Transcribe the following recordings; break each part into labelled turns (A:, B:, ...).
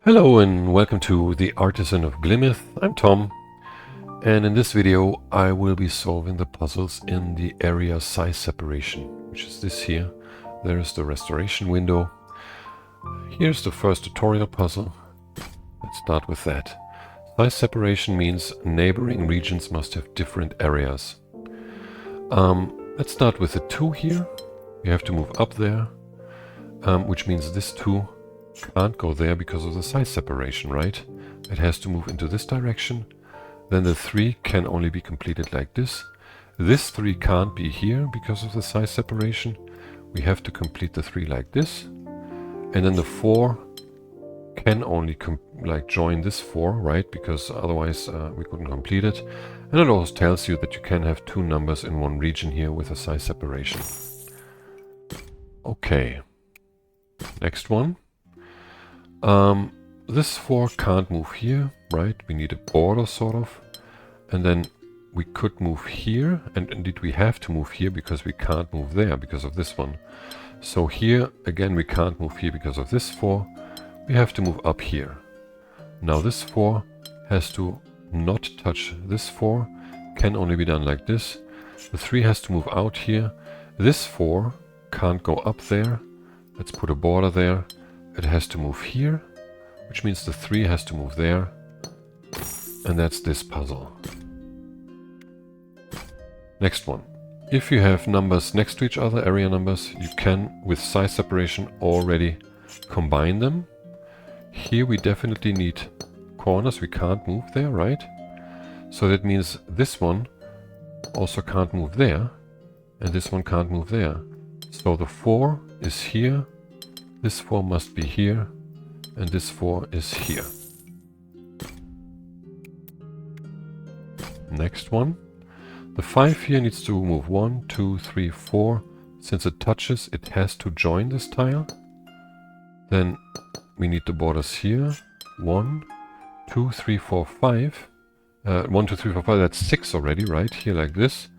A: Hello and welcome to the Artisan of Glimmith. I'm Tom, and in this video I will be solving the puzzles in the area size separation, which is this here. There's the restoration window. Here's the first tutorial puzzle. Let's start with that. Size separation means neighboring regions must have different areas. Let's start with the 2 here. We have to move up there, which means this 2 can't go there because of the size separation, right? It has to move into this direction. Then the 3 can only be completed like this. This 3 can't be here because of the size separation. We have to complete the 3 like this. And then the 4 can only join this 4, right? Because otherwise we couldn't complete it. And it also tells you that you can have 2 numbers in one region here with a size separation. Okay. Next one. This 4 can't move here, right? We need a border sort of. And then we could move here, and indeed we have to move here because we can't move there because of this one. So here, again, we can't move here because of this 4. We have to move up here. Now this 4 has to not touch this 4, can only be done like this. The 3 has to move out here. This 4 can't go up there. Let's put a border there. It has to move here, which means the 3 has to move there. And that's this puzzle. Next one. If you have numbers next to each other, area numbers, you can, with size separation, already combine them. Here we definitely need corners. We can't move there, right? So that means this one also can't move there, and this one can't move there. So the 4 is here. This 4 must be here, and this 4 is here. Next one. The 5 here needs to move 1, 2, 3, 4. Since it touches, it has to join this tile. Then we need the borders here. 1, 2, 3, 4, 5. 1, 2, 3, 4, 5. That's 6 already, right? Here like this.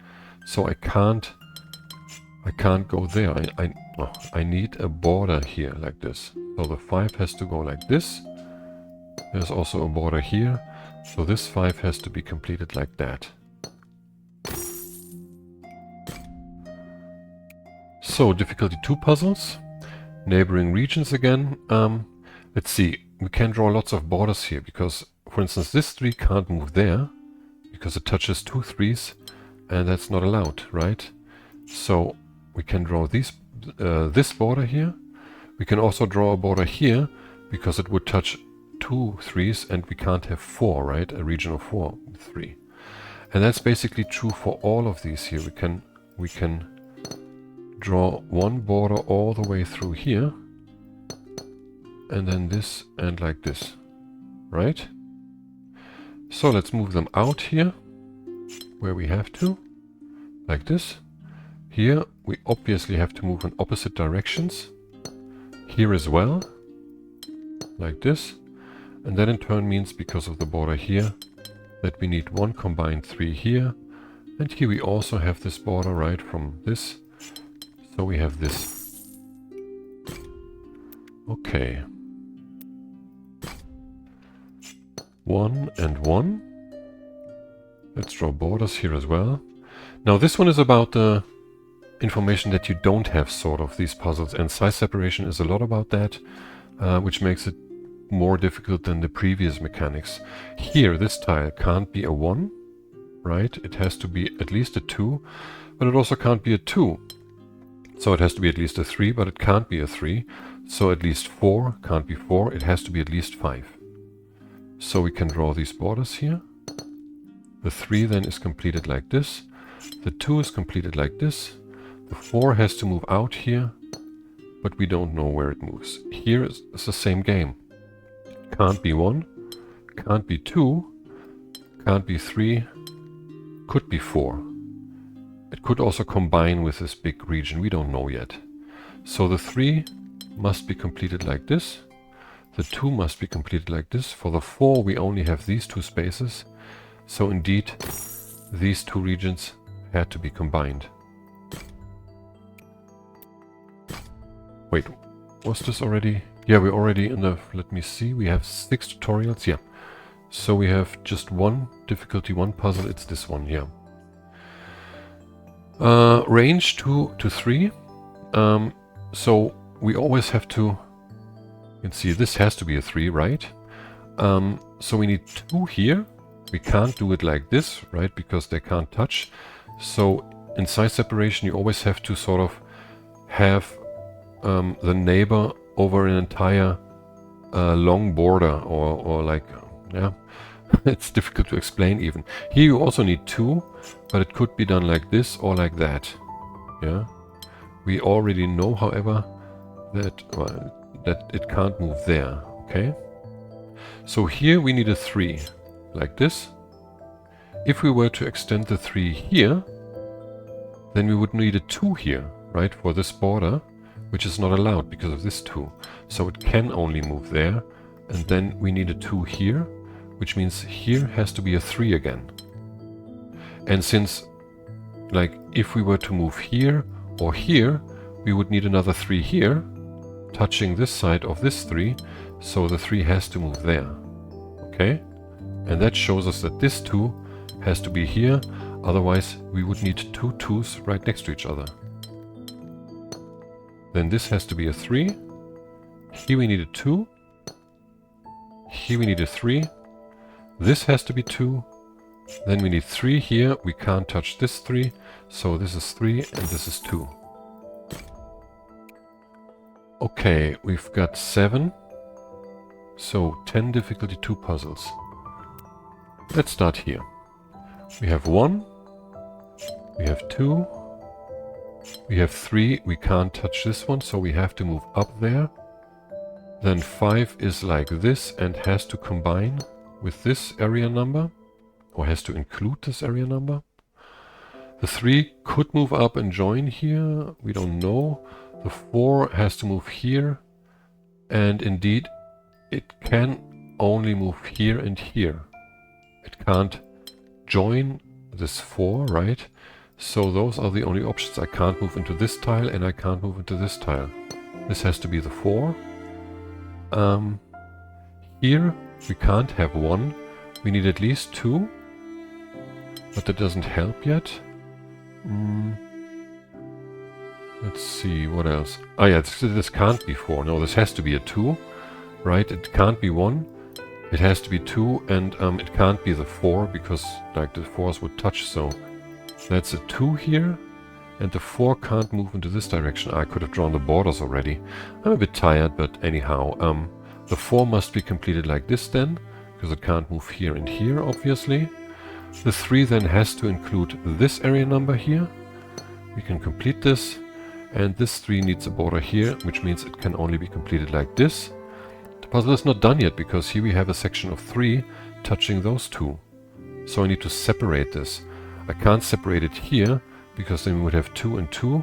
A: So I can't go there. I need a border here like this. So the 5 has to go like this. There's also a border here. So this 5 has to be completed like that. So difficulty 2 puzzles. Neighboring regions again. Let's see. We can draw lots of borders here because, for instance, this 3 can't move there because it touches 2 3s, and that's not allowed, right? So we can draw this border here. We can also draw a border here because it would touch 2 3s, and we can't have 4, right? A region of 4, 3. And that's basically true for all of these here. We can draw one border all the way through here, and then this and like this, right? So let's move them out here where we have to, like this. Here we obviously have to move in opposite directions. Here as well, like this. And that in turn means, because of the border here, that we need 1 combined 3 here. And here we also have this border, right, from this. So we have this. Okay. 1 and 1. Let's draw borders here as well. Now this one is about the information that you don't have, sort of, these puzzles, and size separation is a lot about that, which makes it more difficult than the previous mechanics. Here, this tile can't be a 1, right? It has to be at least a 2, but it also can't be a 2. So it has to be at least a 3, but it can't be a 3. So at least 4 can't be 4, it has to be at least 5. So we can draw these borders here. The 3 then is completed like this. The 2 is completed like this. The 4 has to move out here, but we don't know where it moves. Here is the same game. Can't be 1, can't be 2, can't be 3, could be 4. It could also combine with this big region, we don't know yet. So the 3 must be completed like this. The 2 must be completed like this. For the 4 we only have these 2 spaces. So indeed, these 2 regions had to be combined. Wait, was this already Yeah, we're already in the... Let me see. We have 6 tutorials. Yeah. So we have just one difficulty, one puzzle. It's this one. Yeah. Range 2 to 3. So we always have to... You can see this has to be a 3, right? So we need 2 here. We can't do it like this, right? Because they can't touch. So in size separation, you always have to sort of have the neighbor over an entire long border, or like, yeah, it's difficult to explain even. Here you also need 2, but it could be done like this or like that. Yeah. We already know, however, that that it can't move there. Okay. So here we need a 3, like this. If we were to extend the 3 here, then we would need a 2 here, right, for this border, which is not allowed because of this 2. So it can only move there, and then we need a 2 here, which means here has to be a 3 again. And since, like, if we were to move here or here, we would need another 3 here, touching this side of this 3, so the 3 has to move there. Okay? And that shows us that this 2 has to be here, otherwise we would need 2 2s right next to each other. Then this has to be a 3. Here we need a 2. Here we need a 3. This has to be 2. Then we need 3 here. We can't touch this 3. So this is 3 and this is 2. Okay, we've got 7. So 10 difficulty 2 puzzles. Let's start here. We have 1. We have 2. We have 3. We can't touch this one, so we have to move up there. Then 5 is like this and has to combine with this area number, or has to include this area number. The 3 could move up and join here. We don't know. The 4 has to move here. And indeed, it can only move here and here. It can't join this 4, right? So those are the only options. I can't move into this tile and I can't move into this tile. This has to be the 4. Here we can't have 1. We need at least 2. But that doesn't help yet. Let's see, what else? Oh yeah, this can't be 4. No, this has to be a 2. Right? It can't be 1. It has to be 2, and it can't be the 4 because like the 4s would touch, so that's a 2 here, and the 4 can't move into this direction. I could have drawn the borders already. I'm a bit tired, but anyhow, the 4 must be completed like this then, because it can't move here and here, obviously. The 3 then has to include this area number here. We can complete this, and this 3 needs a border here, which means it can only be completed like this. The puzzle is not done yet, because here we have a section of 3 touching those 2. So I need to separate this. I can't separate it here, because then we would have 2 and 2.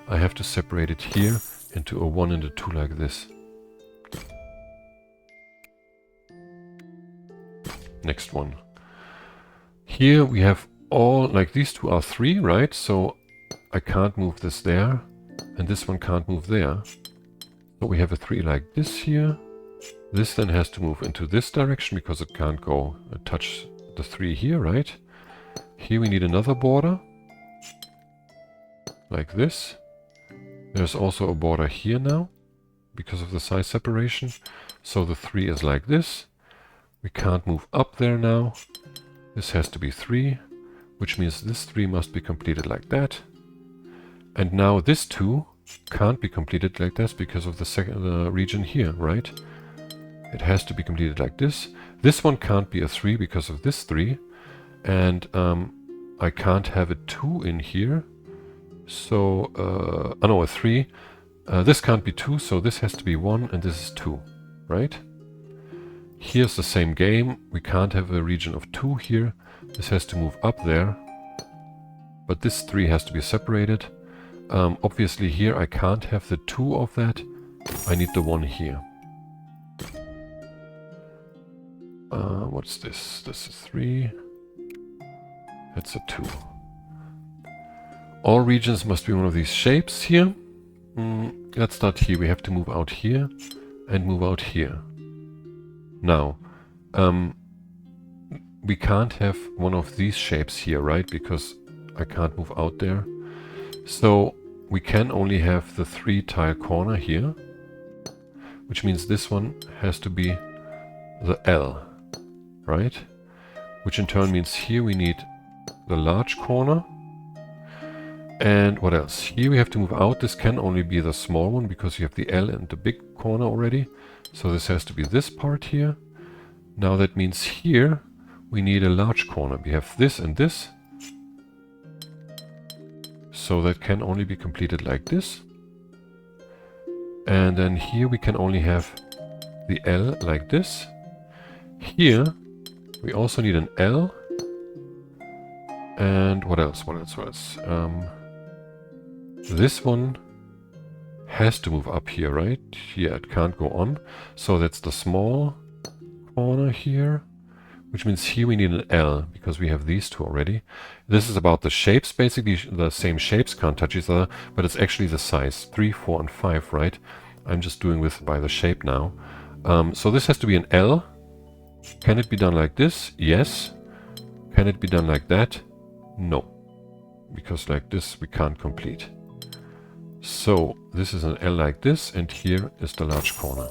A: I have to separate it here into a 1 and a 2 like this. Next one. Here we have all, like these 2 are 3, right? So I can't move this there, and this one can't move there. So we have a 3 like this here. This then has to move into this direction because it can't go touch the 3 here, right? Here we need another border, like this. There's also a border here now, because of the size separation. So the 3 is like this. We can't move up there now. This has to be 3, which means this 3 must be completed like that. And now this 2 can't be completed like this because of the region here, right? It has to be completed like this. This one can't be a 3 because of this 3. And I can't have a 2 in here. So, no, a 3. This can't be 2, so this has to be 1, and this is 2, right? Here's the same game. We can't have a region of 2 here. This has to move up there. But this 3 has to be separated. Obviously here I can't have the 2 of that. I need the 1 here. What's this? This is 3. That's a 2. All regions must be one of these shapes here. Let's start here. We have to move out here. and move out here. Now, we can't have one of these shapes here, right? Because I can't move out there. So we can only have the 3 tile corner here, which means this one has to be the L, right? Which in turn means here we need the large corner. And what else? Here we have to move out. This can only be the small one because you have the L and the big corner already. So this has to be this part here. Now that means here we need a large corner. We have this and this. So that can only be completed like this. And then here we can only have the L like this. Here we also need an L. And what else? What else? What else? This one has to move up here, right? Yeah, it can't go on. So that's the small corner here, which means here we need an L because we have these two already. This is about the shapes, basically. The same shapes can't touch each other, but it's actually the size 3, 4, and 5, right? I'm just doing this by the shape now. So this has to be an L. Can it be done like this? Yes. Can it be done like that? No. Because like this we can't complete. So this is an L like this, and here is the large corner.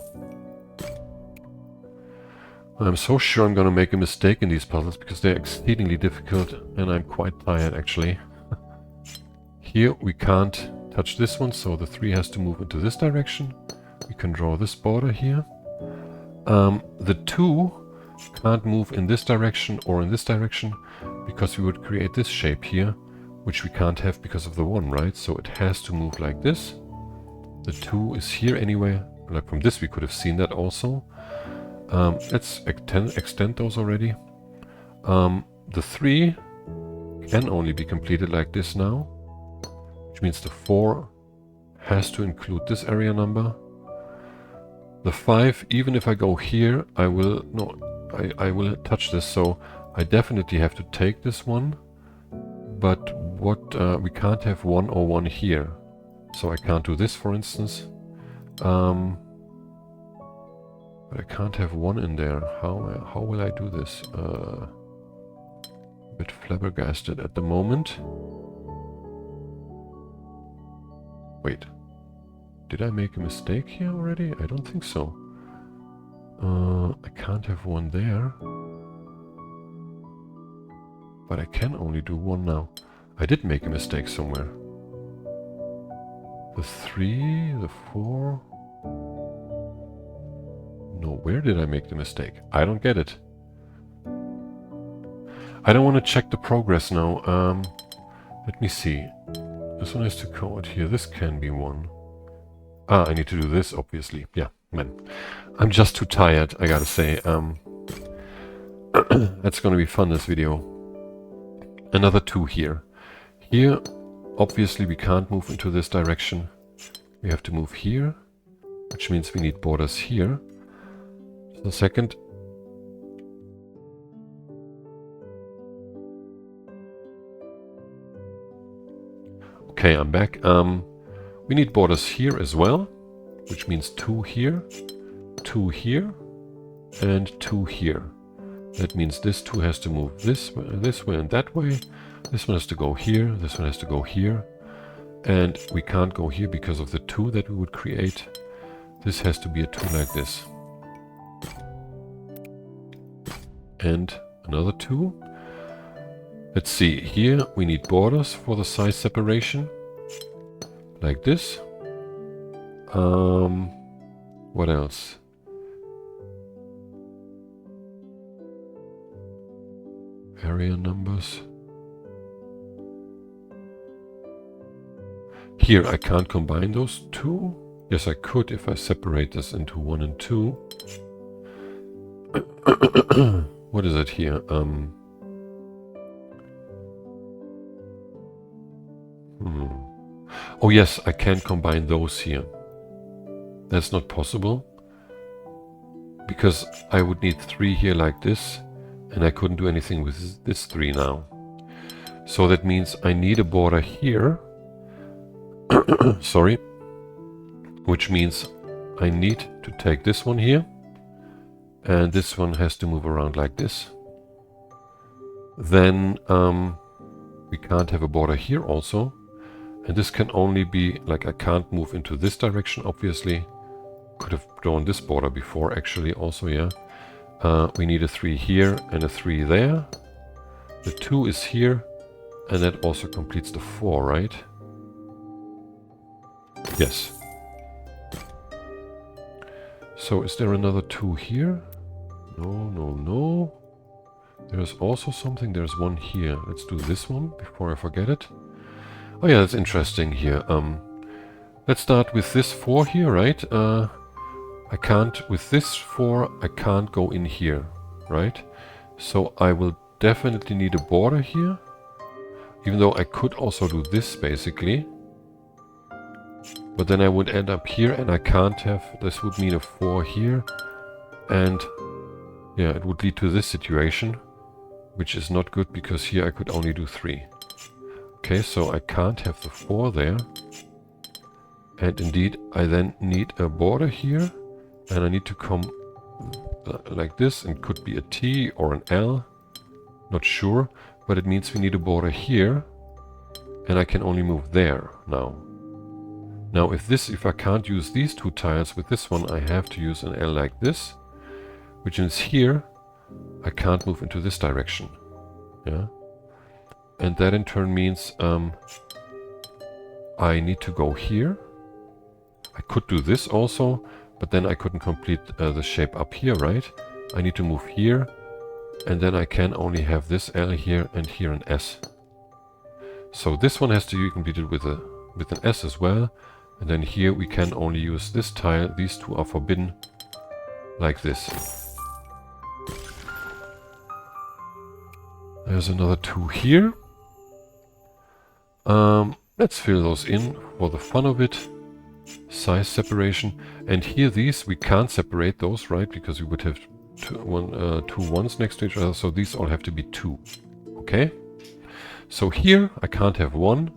A: I'm so sure I'm going to make a mistake in these puzzles because they're exceedingly difficult and I'm quite tired actually. Here we can't touch this one, so the 3 has to move into this direction. We can draw this border here. The 2 can't move in this direction or in this direction because we would create this shape here, which we can't have because of the 1, right? So it has to move like this. The 2 is here anyway. Like from this we could have seen that also. Let's extend those already. The 3 can only be completed like this now, which means the 4 has to include this area number. The 5, even if I go here, I will touch this, so I definitely have to take this one. But what we can't have 1 or 1 here, so I can't do this, for instance. But I can't have 1 in there. How will I do this? A bit flabbergasted at the moment. Wait. Did I make a mistake here already? I don't think so. I can't have 1 there. But I can only do 1 now. I did make a mistake somewhere. The 3, the 4... No, where did I make the mistake? I don't get it. I don't want to check the progress now. Let me see. This one has to go out here. This can be 1. Ah, I need to do this, obviously. Yeah, man. I'm just too tired, I gotta say. That's gonna be fun, this video. Another 2 here. Here, obviously, we can't move into this direction. We have to move here, which means we need borders here. A second. Okay, I'm back. We need borders here as well, which means 2 here, 2 here, and 2 here. That means this 2 has to move this way and that way. This one has to go here, this one has to go here. And we can't go here because of the 2 that we would create. This has to be a 2 like this. And another 2. Let's see, here we need borders for the size separation, like this. What else? Area numbers. Here I can't combine those 2. Yes, I could if I separate this into 1 and 2. What is it here? Oh yes, I can't combine those here. That's not possible. Because I would need 3 here like this, and I couldn't do anything with this 3 now. So that means I need a border here. Sorry. Which means I need to take this one here, and this one has to move around like this. Then we can't have a border here also, and this can only be, like, I can't move into this direction, obviously. Could have drawn this border before, actually, also, yeah. We need a 3 here and a 3 there. The 2 is here, and that also completes the 4, right? Yes. So is there another 2 here? No, no, no. There's also something. There's one here. Let's do this one before I forget it. Oh yeah, that's interesting here. Let's start with this 4 here, right? I can't, with this 4, I can't go in here, right? So I will definitely need a border here. Even though I could also do this, basically. But then I would end up here, and I can't have, this would mean a 4 here. And yeah, it would lead to this situation, which is not good, because here I could only do 3. Okay, so I can't have the 4 there. And indeed, I then need a border here, and I need to come like this, and could be a T or an L. Not sure, but it means we need a border here, and I can only move there now. Now if I can't use these 2 tiles with this one, I have to use an L like this, which means here I can't move into this direction. Yeah, and that in turn means I need to go here. I could do this also, but then I couldn't complete the shape up here, right? I need to move here, and then I can only have this L here and here an S. So this one has to be completed with an S as well, and then here we can only use this tile. These 2 are forbidden, like this. There's another 2 here. Let's fill those in for the fun of it. Size separation. And here these, we can't separate those, right? Because we would have two ones next to each other. So these all have to be 2. Okay? So here I can't have 1.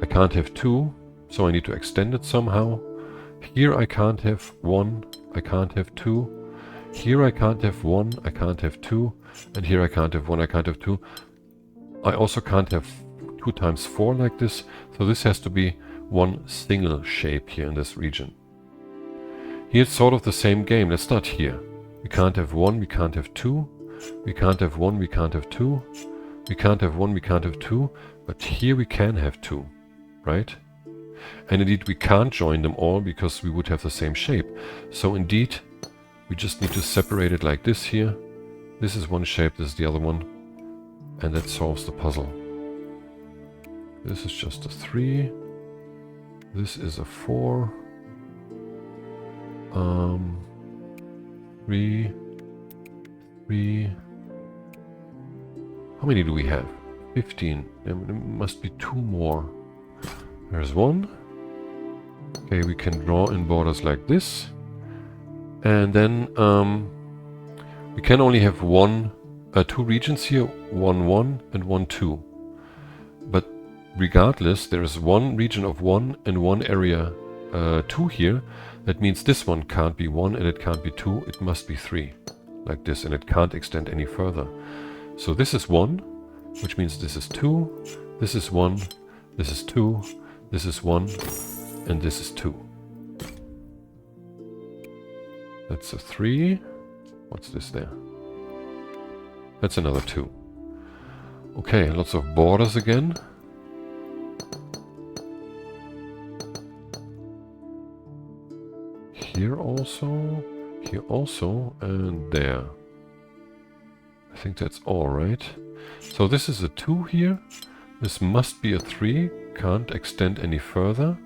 A: I can't have 2. So I need to extend it somehow. Here I can't have 1. I can't have 2. Here I can't have 1. I can't have 2. And here I can't have 1. I can't have 2. I also can't have 2 times 4 like this. So this has to be one single shape here in this region. Here it's sort of the same game. Let's start here. We can't have 1, we can't have 2. We can't have 1, we can't have 2. We can't have 1, we can't have 2. But here we can have 2, right? And indeed we can't join them all because we would have the same shape. So indeed we just need to separate it like this here. This is one shape, this is the other one. And that solves the puzzle. This is just a 3. This is a 4. 3. 3. How many do we have? 15. There must be 2 more. There's 1. Okay, we can draw in borders like this. And then we can only have 2 regions here, 1, 1 and 1, 2. But regardless, there is 1 region of 1 and 1 area 2 here. That means this one can't be 1 and it can't be 2. It must be 3, like this, and it can't extend any further. So this is 1, which means this is 2, this is 1, this is 2, this is 1, and this is 2. That's a 3. What's this there? That's another 2. Okay, lots of borders again. Here also, and there. I think that's all right. So this is a 2 here. This must be a 3. Can't extend any further.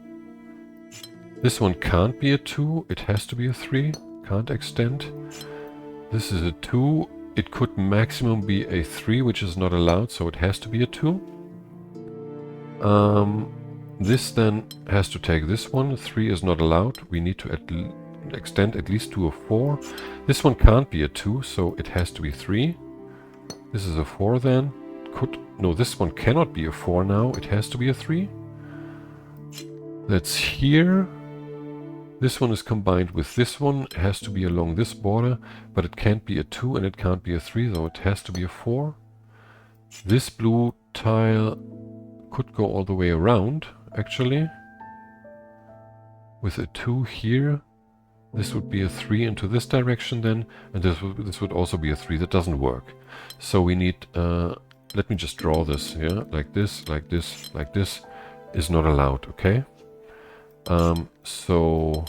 A: This one can't be a 2. It has to be a 3. Can't extend. This is a 2. It could maximum be a 3, which is not allowed, so it has to be a 2. This then has to take this one. 3 is not allowed. We need to extend at least to a 4. This one can't be a 2, so it has to be 3. This is a 4 then. No, this one cannot be a 4 now. It has to be a 3. That's here. This one is combined with this one. It has to be along this border, but it can't be a 2 and it can't be a 3, so it has to be a 4. This blue tile could go all the way around, actually. With a 2 here. This would be a 3 into this direction then, and this would also be a 3. That doesn't work. So we need, let me just draw this, yeah? Like this, like this, like this is not allowed, okay? So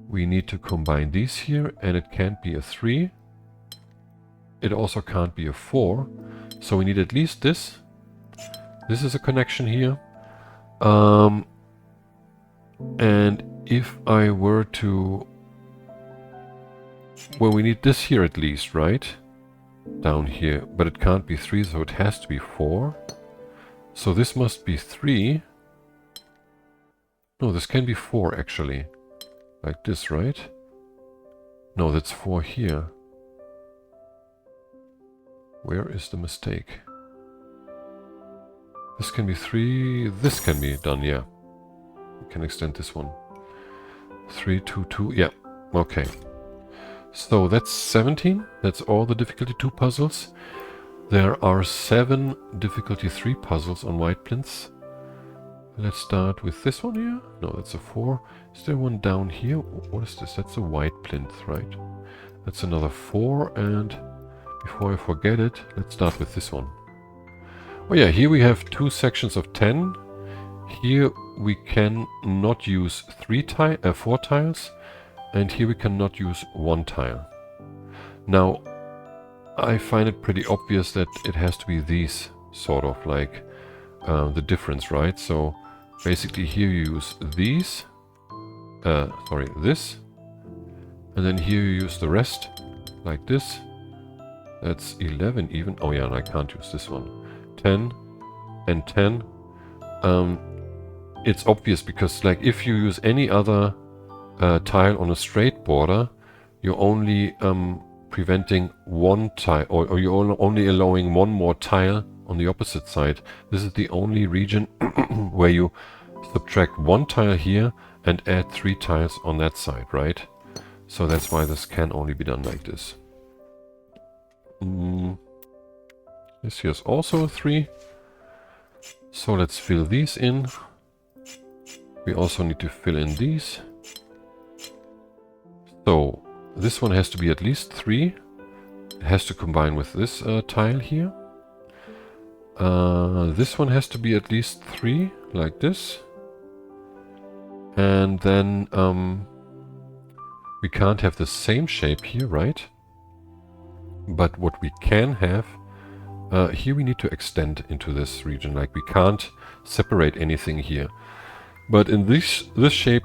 A: we need to combine these here, and it can't be a 3. It also can't be a 4. So we need at least this. This is a connection here. And if I were to... Well, we need this here at least, right? Down here. But it can't be 3, so it has to be 4. So this must be 3. No, this can be 4, actually. Like this, right? No, that's 4 here. Where is the mistake? This can be 3. This can be done, yeah. We can extend this one. 3, 2, 2. Yeah, okay. So that's 17. That's all the difficulty 2 puzzles. There are 7 difficulty 3 puzzles on white plinths. Let's start with this one here. No, that's a 4. Is there one down here? What is this? That's a white plinth, right? That's another 4. And before I forget it, let's start with this one. Oh yeah, here we have 2 sections of 10. Here we can not use 4 tiles. And here we cannot use 1 tile. Now, I find it pretty obvious that it has to be these, sort of like the difference, right? So basically here you use these, this, and then here you use the rest, like this. That's 11 even. Oh yeah, and I can't use this one. 10 and 10. It's obvious because, like, if you use any other tile on a straight border, you're only preventing 1 tile, or you're only allowing 1 more tile on the opposite side. This is the only region where you subtract 1 tile here and add 3 tiles on that side, right? So that's why this can only be done like this. This here is also a 3. So let's fill these in. We also need to fill in these. So this one has to be at least 3. It has to combine with this tile here. This one has to be at least 3, like this. And then we can't have the same shape here, right? But what we can have, here we need to extend into this region. Like, we can't separate anything here. But in this shape,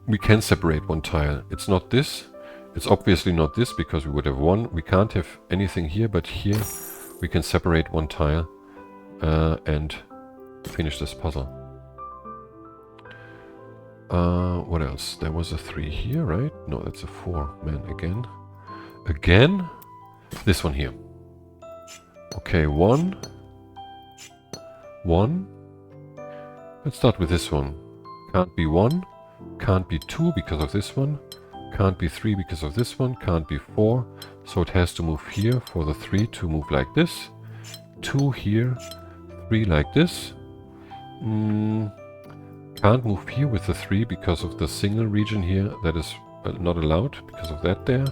A: we can separate 1 tile. It's not this. It's obviously not this, because we would have 1. We can't have anything here, but here we can separate 1 tile and finish this puzzle. What else? There was a 3 here, right? No, that's a 4. Man, again. Again? This one here. Okay, 1. 1. Let's start with this one. Can't be 1. Can't be 2 because of this one. Can't be 3 because of this one. Can't be 4. So it has to move here for the 3 to move like this. 2 here. 3 like this. Can't move here with the 3 because of the single region here. That is not allowed because of that there.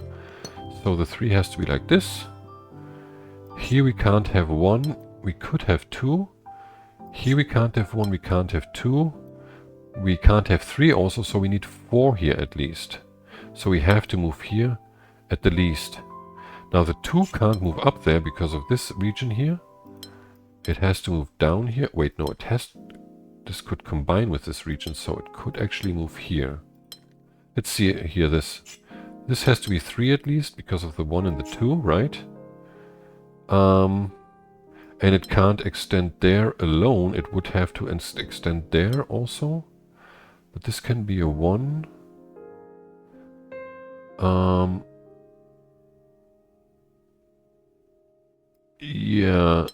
A: So the 3 has to be like this. Here we can't have 1. We could have 2. Here we can't have 1. We can't have 2. We can't have 3 also, so we need 4 here at least. So we have to move here at the least. Now the 2 can't move up there because of this region here. It has to move down here. Wait, no, it has... This could combine with this region, so it could actually move here. Let's see here this. This has to be 3 at least because of the 1 and the 2, right? And it can't extend there alone. It would have to extend there also. But this can be a 1. Yeah.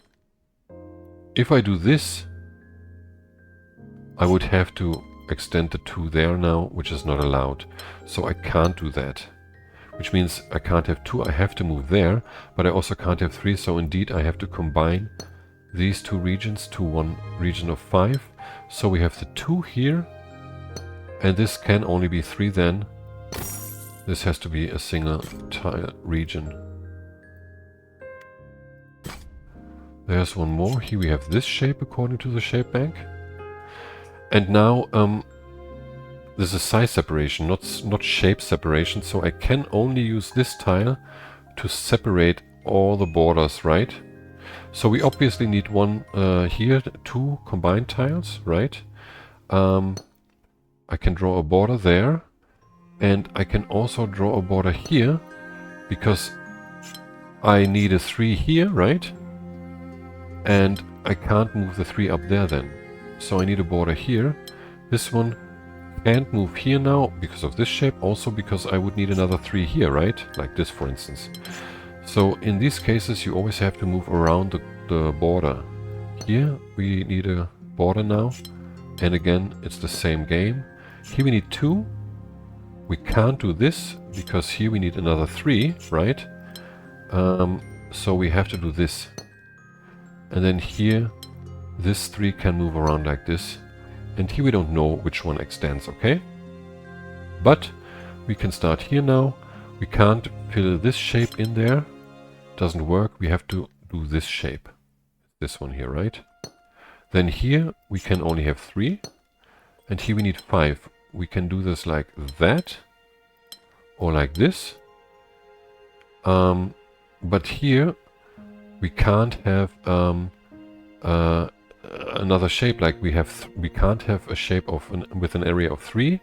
A: If I do this, I would have to extend the 2 there now, which is not allowed. So I can't do that. Which means I can't have 2, I have to move there, but I also can't have 3, so indeed I have to combine these 2 regions to one region of 5. So we have the 2 here, and this can only be 3 then. This has to be a single tile region. There's one more. Here we have this shape according to the shape bank. And now this is size separation, not shape separation, so I can only use this tile to separate all the borders, right? So we obviously need one here, 2 combined tiles, right? I can draw a border there, and I can also draw a border here, because I need a 3 here, right? And I can't move the 3 up there then. So I need a border here. This one can't move here now because of this shape, also because I would need another 3 here, right? Like this, for instance. So in these cases you always have to move around the border. Here we need a border now, and again it's the same game. Here we need 2. We can't do this because here we need another 3, right? So we have to do this. And then here this 3 can move around like this. And here we don't know which one extends, okay? But we can start here now. We can't fill this shape in there. Doesn't work. We have to do this shape. This one here, right? Then here we can only have 3. And here we need 5. We can do this like that. Or like this. But here we can't have another shape like we have. We can't have a shape of with an area of 3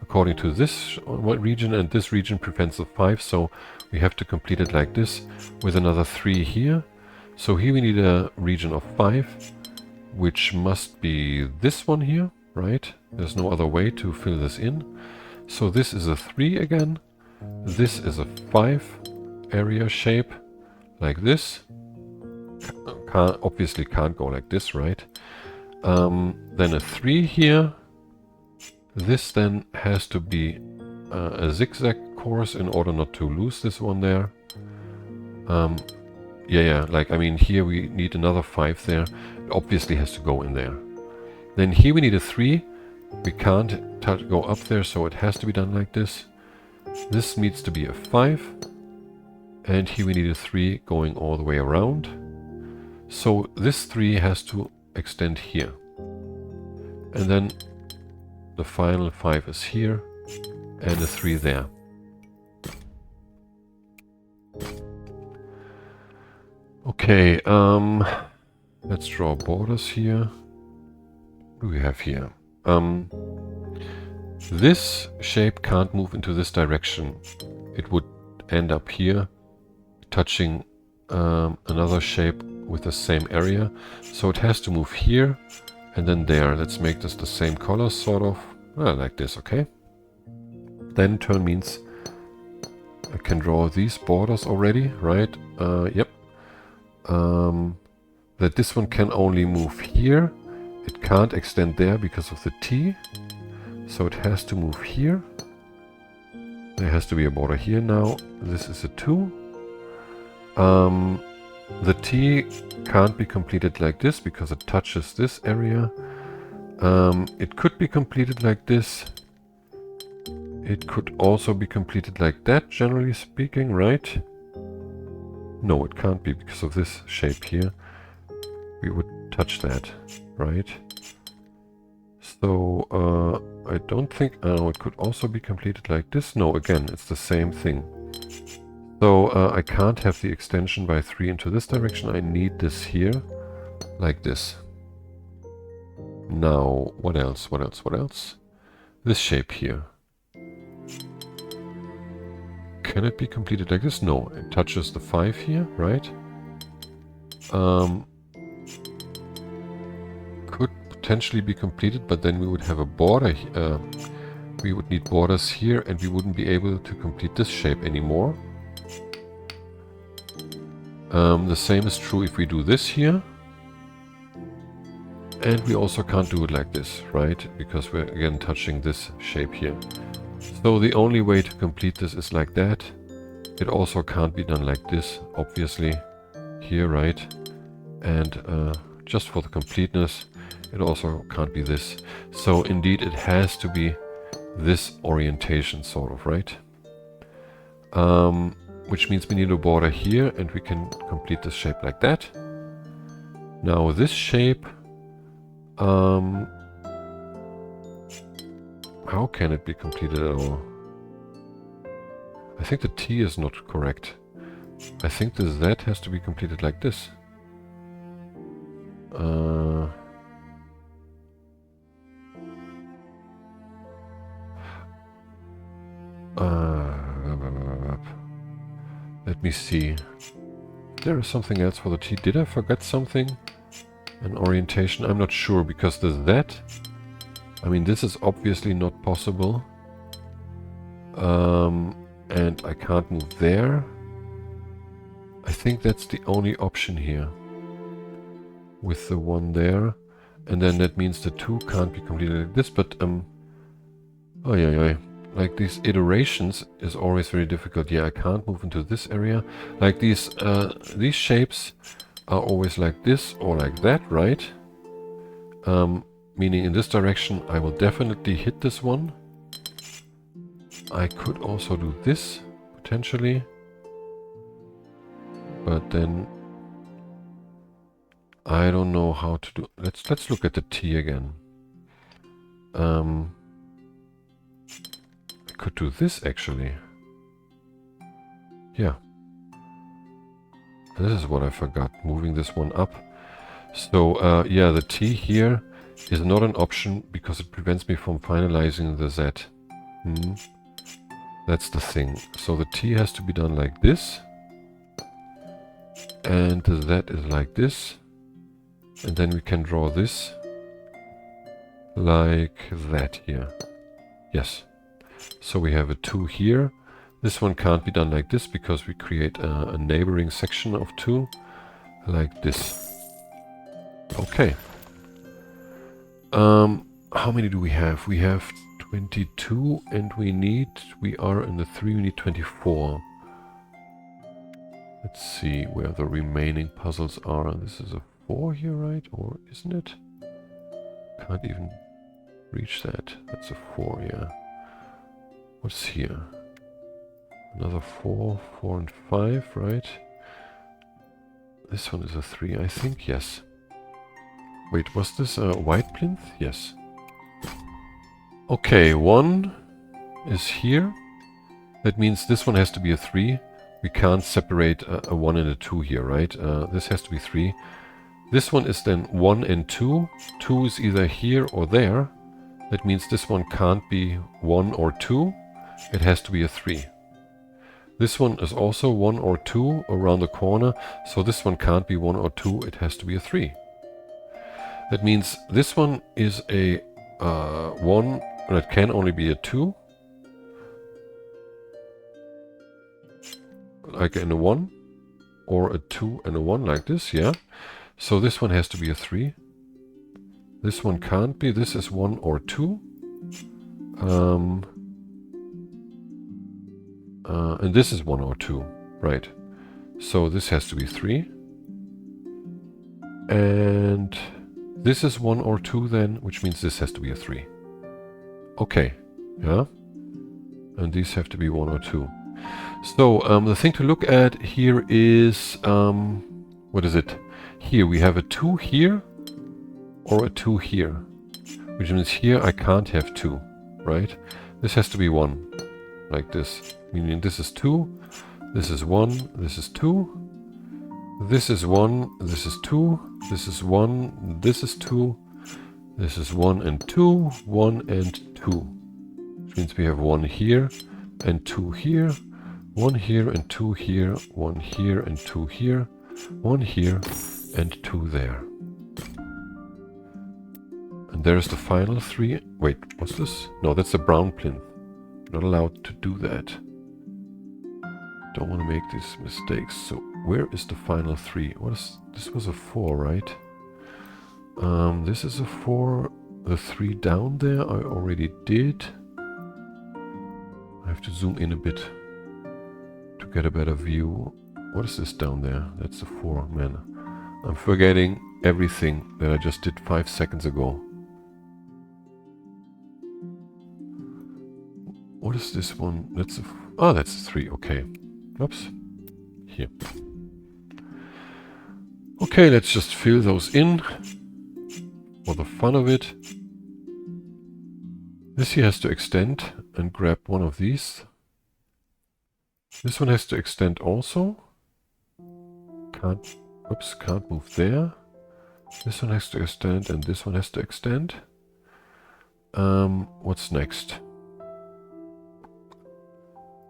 A: according to this region, and this region prevents the 5, so we have to complete it like this with another 3 here. So here we need a region of 5, which must be this one here, right? There's no other way to fill this in. So this is a 3 again. This is a 5 area shape like this. Obviously can't go like this, right? Then a 3 here. This then has to be a zigzag course in order not to lose this one there. Yeah, like, I mean, here we need another 5 there. It obviously has to go in there. Then here we need a 3. We can't go up there, so it has to be done like this. This needs to be a 5. And here we need a 3 going all the way around. So this 3 has to extend here. And then the final 5 is here, and a 3 there. Okay, let's draw borders here. What do we have here? This shape can't move into this direction. It would end up here, touching another shape with the same area. So it has to move here and then there. Let's make this the same color, sort of. Like this, okay? Then turn means I can draw these borders already, right? Yep. That this one can only move here. It can't extend there because of the T. So it has to move here. There has to be a border here now. This is a 2. The T can't be completed like this because it touches this area. It could be completed like this. It could also be completed like that, generally speaking, right? No, it can't be because of this shape here. We would touch that, right? So, I don't think... it could also be completed like this. No, again, it's the same thing. So, I can't have the extension by 3 into this direction. I need this here, like this. Now, what else? What else? What else? This shape here. Can it be completed like this? No, it touches the 5 here, right? Could potentially be completed, but then we would have a border. We would need borders here, and we wouldn't be able to complete this shape anymore. The same is true if we do this here. And we also can't do it like this, right? Because we're again touching this shape here. So the only way to complete this is like that. It also can't be done like this, obviously, here, right? And just for the completeness, it also can't be this. So indeed it has to be this orientation, sort of, right? Which means we need a border here, and we can complete this shape like that. Now this shape, how can it be completed at all? I think the T is not correct. I think the Z has to be completed like this. Let me see. There is something else for the T. Did I forget something? An orientation? I'm not sure, because the Z, I mean, this is obviously not possible. And I can't move there. I think that's the only option here. With the one there. And then that means the 2 can't be completed like this, but oh yeah. Like these iterations is always very difficult. Yeah, I can't move into this area. Like these shapes are always like this or like that, right? Meaning in this direction I will definitely hit this one. I could also do this, potentially. But then I don't know how to do. Let's look at the T again. I could do this actually. Yeah. This is what I forgot, moving this one up. So yeah, the T here is not an option because it prevents me from finalizing the Z. That's the thing. So the T has to be done like this. And the Z is like this. And then we can draw this like that here. Yes. So we have a 2 here. This one can't be done like this because we create a neighboring section of 2 like this. Okay. How many do we have? We have 22 and we are in the 3, we need 24. Let's see where the remaining puzzles are. This is a 4 here, right? Or isn't it? Can't even reach that. That's a 4, yeah. What's here? Another 4, 4 and 5, right? This one is a 3, I think, yes. Wait, was this a white plinth? Yes. Okay, 1 is here. That means this one has to be a 3. We can't separate a 1 and a 2 here, right? This has to be 3. This one is then 1 and 2. 2 is either here or there. That means this one can't be 1 or 2. It has to be a 3. This one is also 1 or 2 around the corner. So this one can't be 1 or 2. It has to be a 3. That means this one is a 1, and it can only be a 2. Like in a 1. Or a 2 and a 1 like this, yeah. So this one has to be a 3. This one can't be. This is 1 or 2. And this is 1 or 2. Right. So this has to be 3. And this is 1 or 2 then, which means this has to be a 3. Okay. Yeah. And these have to be 1 or 2. So the thing to look at here is, what is it? Here we have a 2 here or a 2 here, which means here I can't have 2, right? This has to be 1, like this, meaning this is 2, this is 1, this is 2, this is 1, this is 2, this is 1, this is 2, this is 1 and 2, 1 and 2, which means we have 1 here and 2 here, 1 here and 2 here, 1 here and 2 here, 1 here and 2 there. And there's the final 3. Wait, what's this? No, that's a brown plinth. Not allowed to do that. Don't want to make these mistakes. So where is the final 3? What is this? Was a 4, right? This is a 4. The 3 down there I already did. I have to zoom in a bit to get a better view. What is this down there? That's the 4. Man, I'm forgetting everything that I just did 5 seconds ago. What is this one? That's a... Oh, that's a 3. Okay. Oops. Here. Okay, let's just fill those in for the fun of it. This here has to extend and grab one of these. This one has to extend also. Can't move there. This one has to extend and this one has to extend. What's next?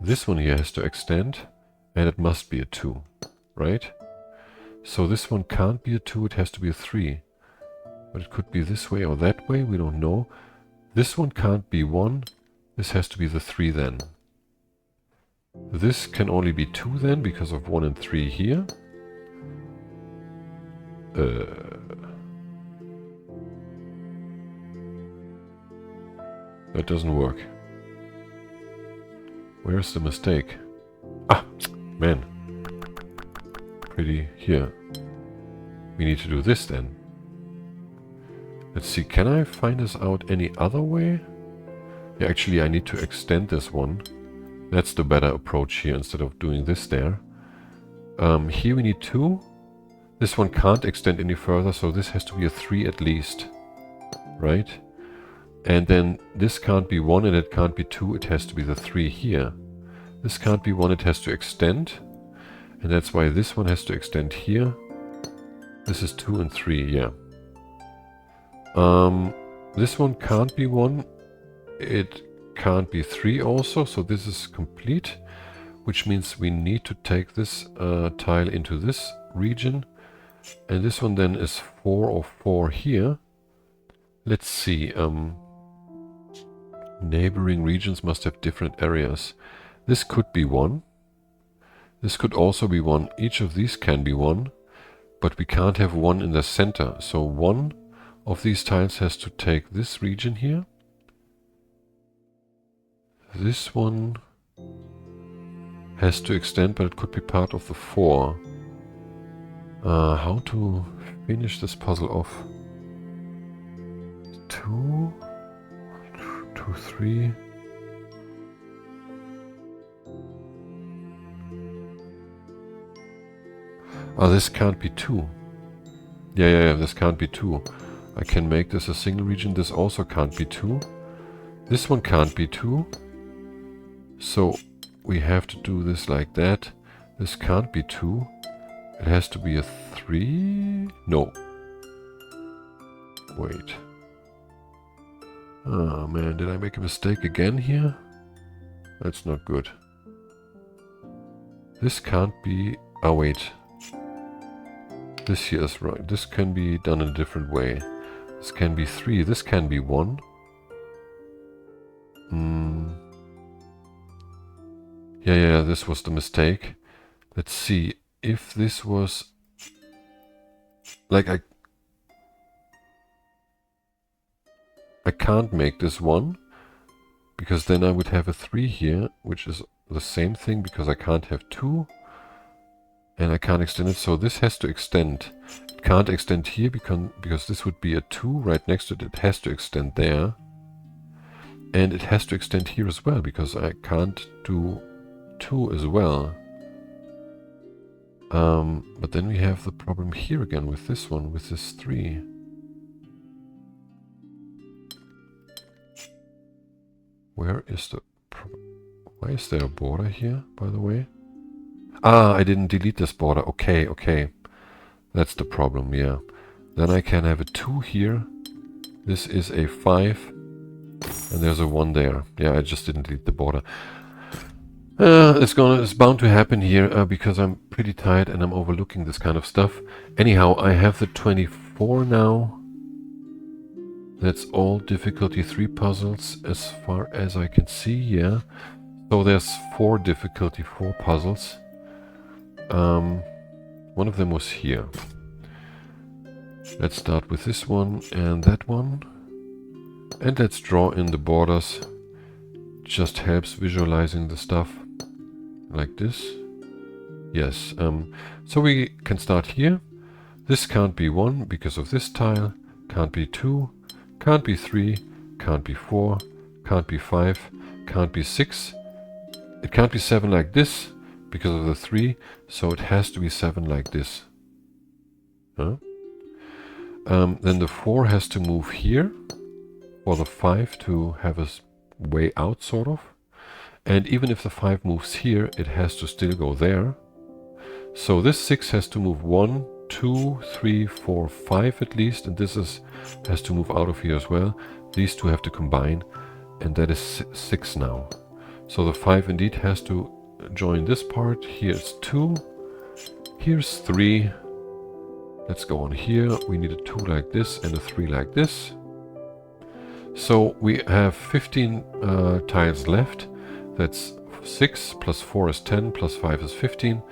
A: This one here has to extend and it must be a 2, right? So this one can't be a 2, it has to be a 3. But it could be this way or that way, we don't know. This one can't be 1, this has to be the 3 then. This can only be 2 then, because of 1 and 3 here. That doesn't work. Where's the mistake? Ah, man. Pretty here. We need to do this then. Let's see, can I find this out any other way? Yeah, actually I need to extend this one. That's the better approach here instead of doing this there. Here we need 2. This one can't extend any further, so this has to be a 3 at least. Right? And then this can't be 1 and it can't be 2, it has to be the 3 here. This can't be 1, it has to extend. And that's why this one has to extend here. This is 2 and 3, yeah. This one can't be 1. It can't be 3 also, so this is complete. Which means we need to take this tile into this region. And this one then is 4 or 4 here. Let's see. Neighboring regions must have different areas. This could be 1. This could also be 1. Each of these can be 1. But we can't have 1 in the center. So 1 of these tiles has to take this region here. This one has to extend, but it could be part of the 4. How to finish this puzzle off? 2, 2, 3. Oh, this can't be 2. Yeah, this can't be 2. I can make this a single region. This also can't be 2. This one can't be 2. So we have to do this like that. This can't be 2. It has to be a 3. No. Wait. Oh man, did I make a mistake again here? That's not good. This can't be... Oh wait. This here is right. This can be done in a different way. This can be 3. This can be 1. Yeah, this was the mistake. Let's see. If this was... Like, I can't make this 1. Because then I would have a 3 here, which is the same thing, because I can't have 2. And I can't extend it, so this has to extend. It can't extend here because this would be a 2 right next to it. It has to extend there. And it has to extend here as well, because I can't do 2 as well. But then we have the problem here again with this one, with this 3. Where is the problem? Why is there a border here, by the way? Ah, I didn't delete this border. Okay. That's the problem, yeah. Then I can have a 2 here. This is a 5. And there's a 1 there. Yeah, I just didn't delete the border. It's bound to happen here because I'm pretty tired and I'm overlooking this kind of stuff. Anyhow, I have the 24 now. That's all difficulty 3 puzzles as far as I can see, yeah. So there's 4 difficulty 4 puzzles. One of them was here. Let's start with this one and that one. And let's draw in the borders. Just helps visualizing the stuff. Like this. Yes. So we can start here. This can't be 1 because of this tile. Can't be 2. Can't be 3. Can't be 4. Can't be 5. Can't be 6. It can't be 7 like this because of the 3. So it has to be 7 like this. Huh? Then the 4 has to move here. Or the 5 to have a way out, sort of. And even if the 5 moves here, it has to still go there. So this 6 has to move 1, 2, 3, 4, 5 at least. And this has to move out of here as well. These two have to combine. And that is 6 now. So the 5 indeed has to join this part. Here's 2. Here's 3. Let's go on here. We need a 2 like this and a 3 like this. So we have 15 tiles left. That's 6 plus 4 is 10 plus 5 is 15.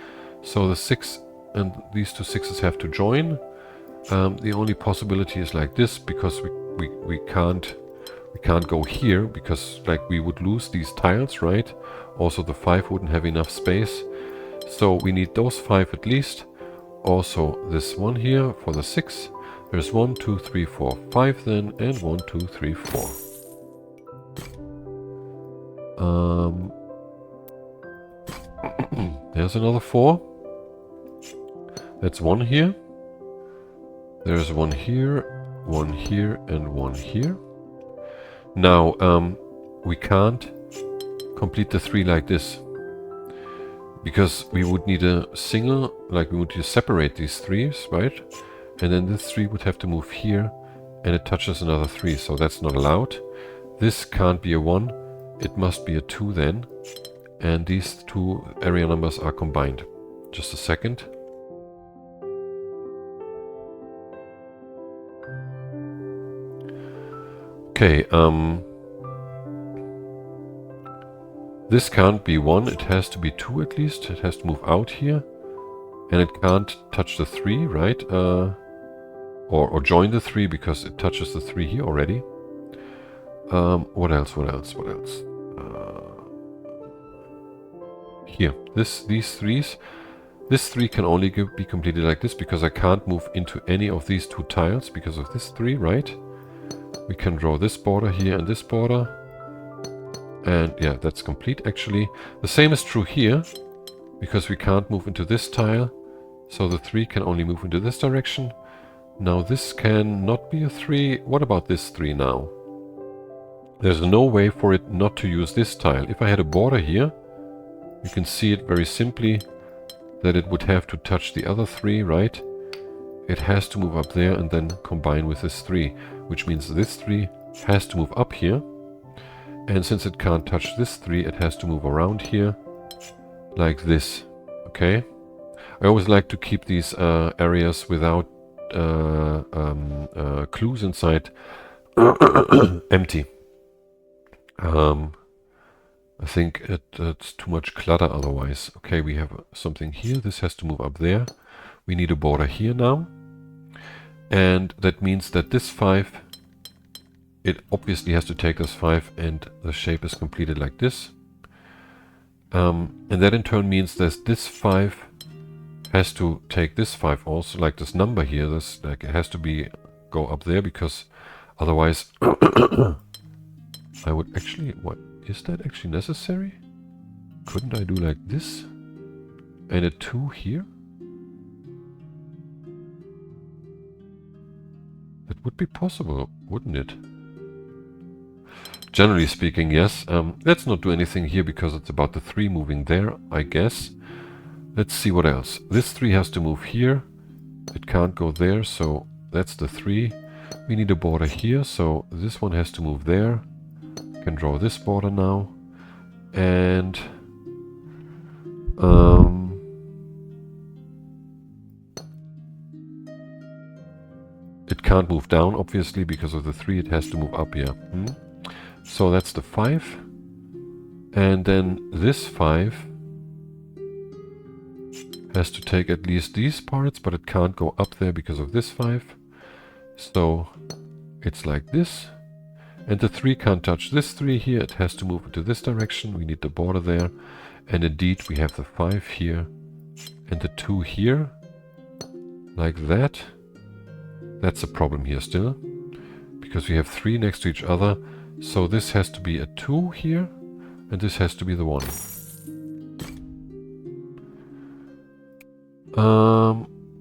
A: So the 6 and these two 6s have to join. The only possibility is like this, because we can't go here, because like we would lose these tiles, right? Also the 5 wouldn't have enough space. So we need those 5 at least. Also this one here for the 6. There's 1, 2, 3, 4, 5 then, and 1, 2, 3, 4. There's another 4. That's 1 here. There's 1 here, 1 here, and 1 here. Now, we can't complete the 3 like this, because we would need a single, like we would need to separate these 3s, right? And then this 3 would have to move here, and it touches another 3, so that's not allowed. This can't be a 1, it must be a 2 then, and these two area numbers are combined. Just a second. Okay, this can't be 1, it has to be 2 at least. It has to move out here, and it can't touch the 3, right? Or join the 3, because it touches the 3 here already. What else? Here, these 3s. This 3 can only be completed like this, because I can't move into any of these 2 tiles because of this 3, right? We can draw this border here and this border. And yeah, that's complete actually. The same is true here, because we can't move into this tile. So the 3 can only move into this direction. Now this can not be a 3. What about this 3 now? There's no way for it not to use this tile. If I had a border here, you can see it very simply that it would have to touch the other 3, right? It has to move up there and then combine with this 3, which means this 3 has to move up here. And since it can't touch this 3, it has to move around here like this, okay? I always like to keep these areas without clues inside empty. I think it's too much clutter otherwise. Okay, we have something here. This has to move up there. We need a border here now. And that means that this 5, it obviously has to take this 5, and the shape is completed like this. And that in turn means that this 5 has to take this 5 also, like this number here. This, like, it has to go up there, because otherwise I would actually... What is that actually necessary? Couldn't I do like this? And a 2 here? That would be possible, wouldn't it? Generally speaking, yes. Let's not do anything here, because it's about the 3 moving there, I guess. Let's see what else. This 3 has to move here. It can't go there, so that's the 3. We need a border here, so this one has to move there. Can draw this border now. And it can't move down, obviously, because of the 3. It has to move up here. So that's the 5. And then this 5 has to take at least these parts, but it can't go up there because of this 5. So it's like this. And the 3 can't touch this 3 here. It has to move into this direction. We need the border there. And indeed, we have the 5 here and the 2 here. Like that. That's a problem here still. Because we have 3 next to each other. So this has to be a 2 here. And this has to be the 1.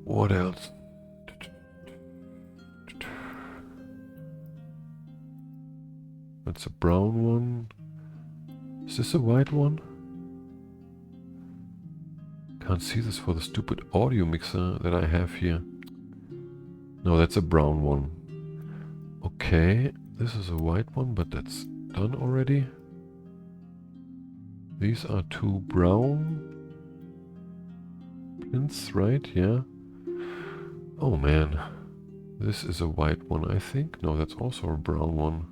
A: What else? That's a brown one. Is this a white one? Can't see this for the stupid audio mixer that I have here. No, that's a brown one. Okay, this is a white one, but that's done already. These are 2 brown plinths, right? Yeah. Oh man. This is a white one, I think. No, that's also a brown one.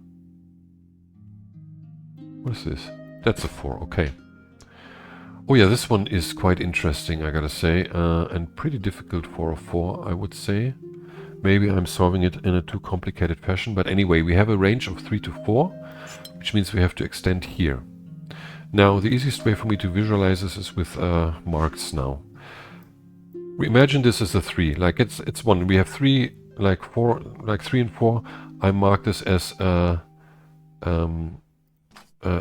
A: What is this? That's a 4, okay. Oh yeah, this one is quite interesting, I gotta say. And pretty difficult for a 4, I would say. Maybe I'm solving it in a too complicated fashion. But anyway, we have a range of 3 to 4, which means we have to extend here. Now, the easiest way for me to visualize this is with marks now. We imagine this as a 3, like it's 1. We have 3, like 4, like 3 and 4. I mark this as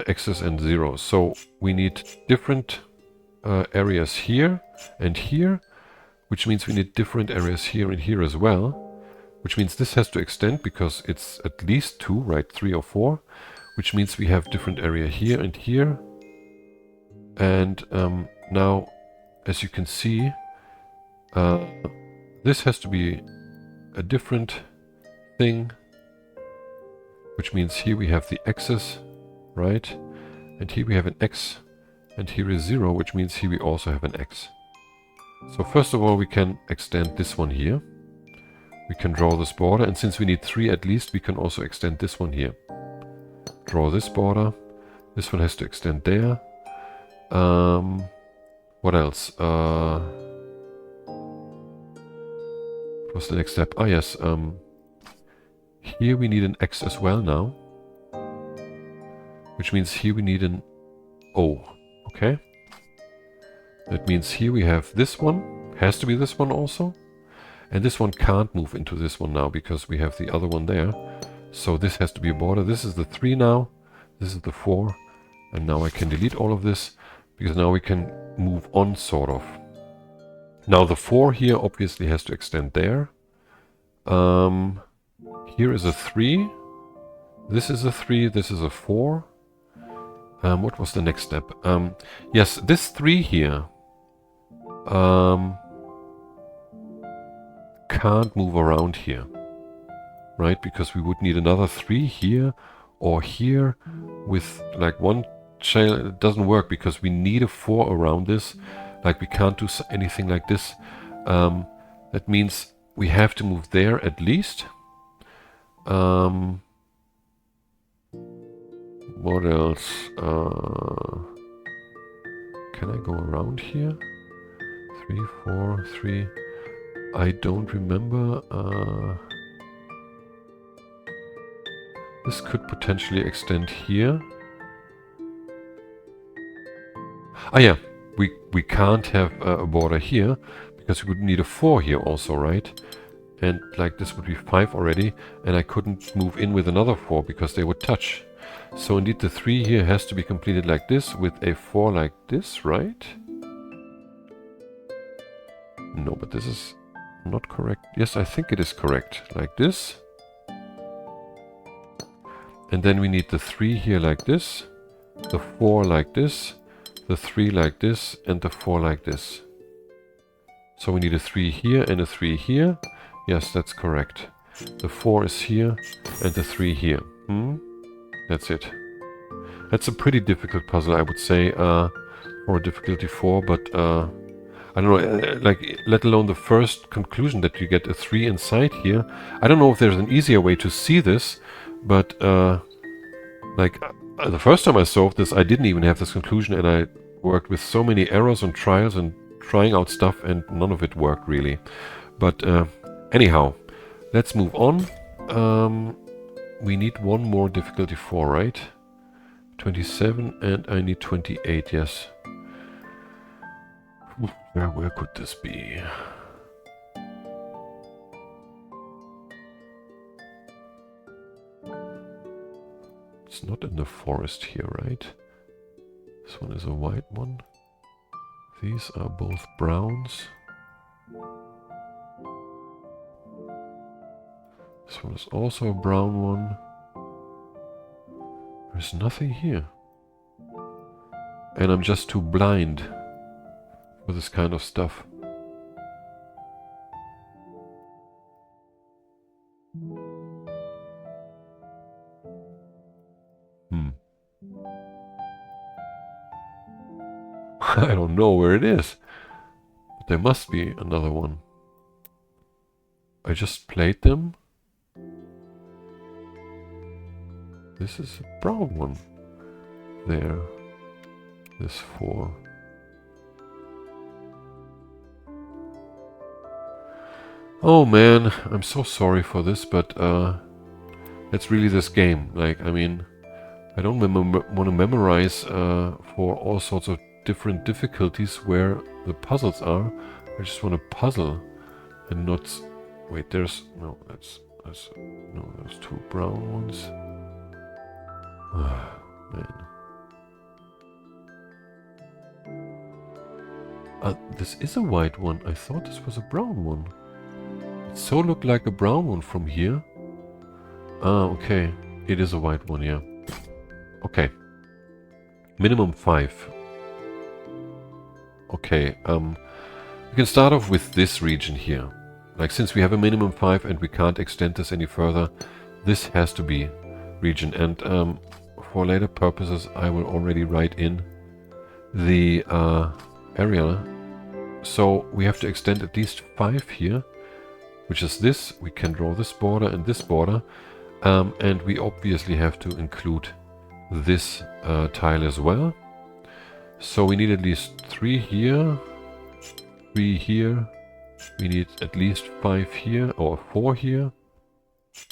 A: x's and zeros. So we need different areas here and here, which means we need different areas here and here as well, which means this has to extend because it's at least 2, right? 3 or 4, which means we have different area here and here. And now, as you can see, this has to be a different thing, which means here we have the x's, right? And here we have an x, and here is 0, which means here we also have an x. So first of all, we can extend this one here. We can draw this border, and since we need 3 at least, we can also extend this one here. Draw this border. This one has to extend there. What else? What's the next step? Ah, yes. Here we need an X as well now. Which means here we need an O. Okay? That means here we have this one. Has to be this one also. And this one can't move into this one now because we have the other one there. So this has to be a border. This is the 3 now. This is the 4. And now I can delete all of this because now we can move on, sort of. Now the 4 here obviously has to extend there. Here is a 3. This is a 3. This is a 4. What was the next step? Yes, this 3 here can't move around here, right? Because we would need another 3 here or here with like one child. It doesn't work because we need a 4 around this. Like we can't do anything like this. That means we have to move there at least. What else? Can I go around here? 3, 4, 3. I don't remember. This could potentially extend here. Ah yeah, we can't have a border here because we would need a 4 here also, right? And like this would be 5 already, and I couldn't move in with another 4 because they would touch. So indeed the 3 here has to be completed like this with a 4 like this, right? No, but this is not correct. Yes, I think it is correct. Like this. And then we need the 3 here like this, the 4 like this, the 3 like this, and the 4 like this. So we need a 3 here and a 3 here. Yes, that's correct. The 4 is here and the 3 here. That's it. That's a pretty difficult puzzle, I would say, for a difficulty 4, but I don't know, like, let alone the first conclusion that you get a 3 inside here. I don't know if there's an easier way to see this, but like, the first time I solved this, I didn't even have this conclusion, and I worked with so many errors and trials and trying out stuff, and none of it worked really. But anyhow, Let's move on. We need one more difficulty 4, right? 27 and I need 28, yes. Where could this be? It's not in the forest here, right? This one is a white one. These are both browns. This one is also a brown one. There's nothing here. And I'm just too blind for this kind of stuff. I don't know where it is. But there must be another one. I just played them. This is a brown one. There. This 4. Oh man, I'm so sorry for this, but it's really this game. Like, I mean, I don't want to memorize for all sorts of different difficulties where the puzzles are. I just want to puzzle and not... Wait, there's... No, that's no, there's 2 brown ones. Man. This is a white one. I thought this was a brown one. It so looked like a brown one from here. Ah, okay. It is a white one, yeah. Okay. Minimum 5. Okay, we can start off with this region here. Like, since we have a minimum 5 and we can't extend this any further, this has to be region. And for later purposes, I will already write in the area. So we have to extend at least 5 here, which is this. We can draw this border and this border. And we obviously have to include this tile as well. So we need at least 3 here, 3 here. We need at least 5 here, or 4 here.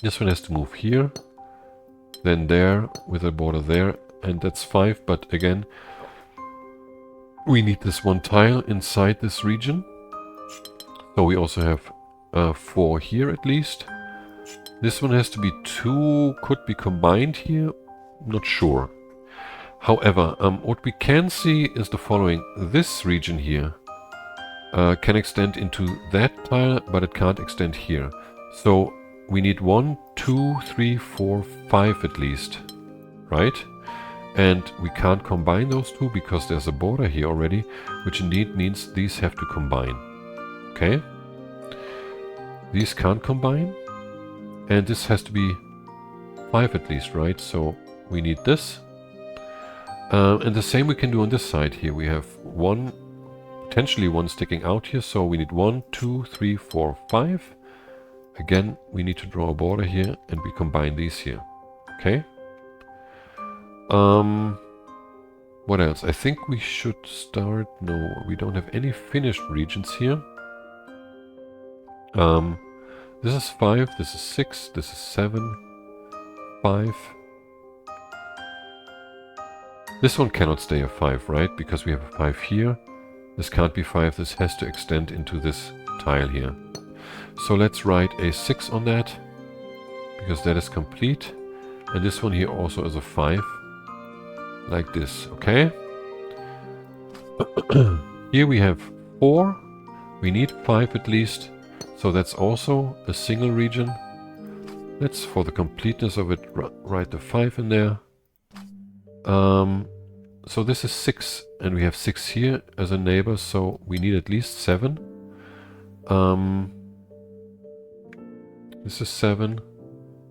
A: This one has to move here, then there, with a border there, and that's 5. But again, we need this one tile inside this region. So we also have 4 here at least. This one has to be 2, could be combined here, not sure. However, what we can see is the following. This region here can extend into that tile, but it can't extend here. So we need 1, 2, 3, 4, 5 at least, right? And we can't combine those 2 because there's a border here already, which indeed means these have to combine. Okay? These can't combine. And this has to be 5 at least, right? So we need this. And the same we can do on this side here. We have potentially one sticking out here. So we need 1, 2, 3, 4, 5. Again, we need to draw a border here and we combine these here. Okay. What else? I think we should start... No, we don't have any finished regions here. This is 5, this is 6, this is 7, 5. This one cannot stay a 5, right? Because we have a 5 here. This can't be 5, this has to extend into this tile here. So let's write a 6 on that, because that is complete. And this one here also is a 5, like this, okay? Here we have 4, we need 5 at least, so that's also a single region. Let's, for the completeness of it, write the 5 in there. So this is 6, and we have 6 here as a neighbor, so we need at least 7. This is 7.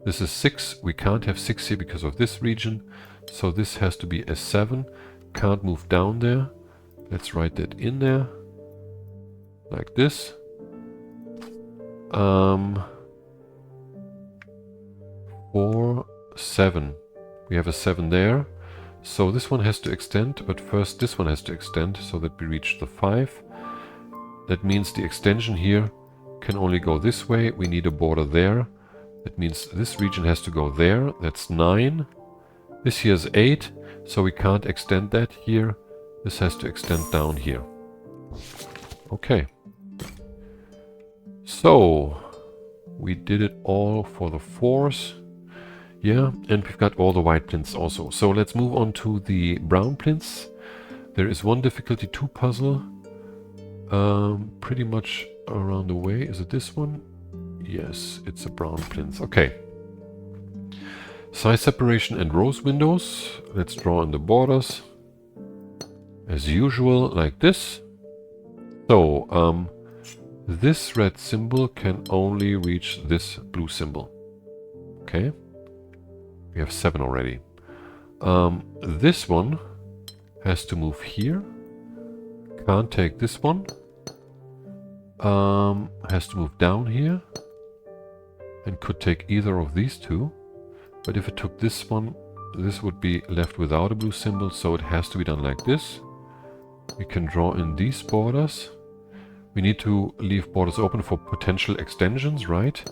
A: This is 6. We can't have 6 here because of this region, so this has to be a 7. Can't move down there. Let's write that in there, like this. 4, 7. We have a 7 there. So this one has to extend, but first this one has to extend so that we reach the 5. That means the extension here can only go this way. We need a border there. That means this region has to go there. That's 9. This here is 8, so we can't extend that here. This has to extend down here. Okay. So, we did it all for the 4s. Yeah, and we've got all the white plinths also. So let's move on to the brown plinths. There is one difficulty 2 puzzle. Pretty much around the way. Is it this one? Yes, it's a brown plinth. Okay. Size separation and rows windows. Let's draw in the borders. As usual, like this. So, this red symbol can only reach this blue symbol. Okay. We have 7 already. This one has to move here. Can't take this one. Has to move down here. And could take either of these two. But if it took this one, this would be left without a blue symbol, so it has to be done like this. We can draw in these borders. We need to leave borders open for potential extensions, right?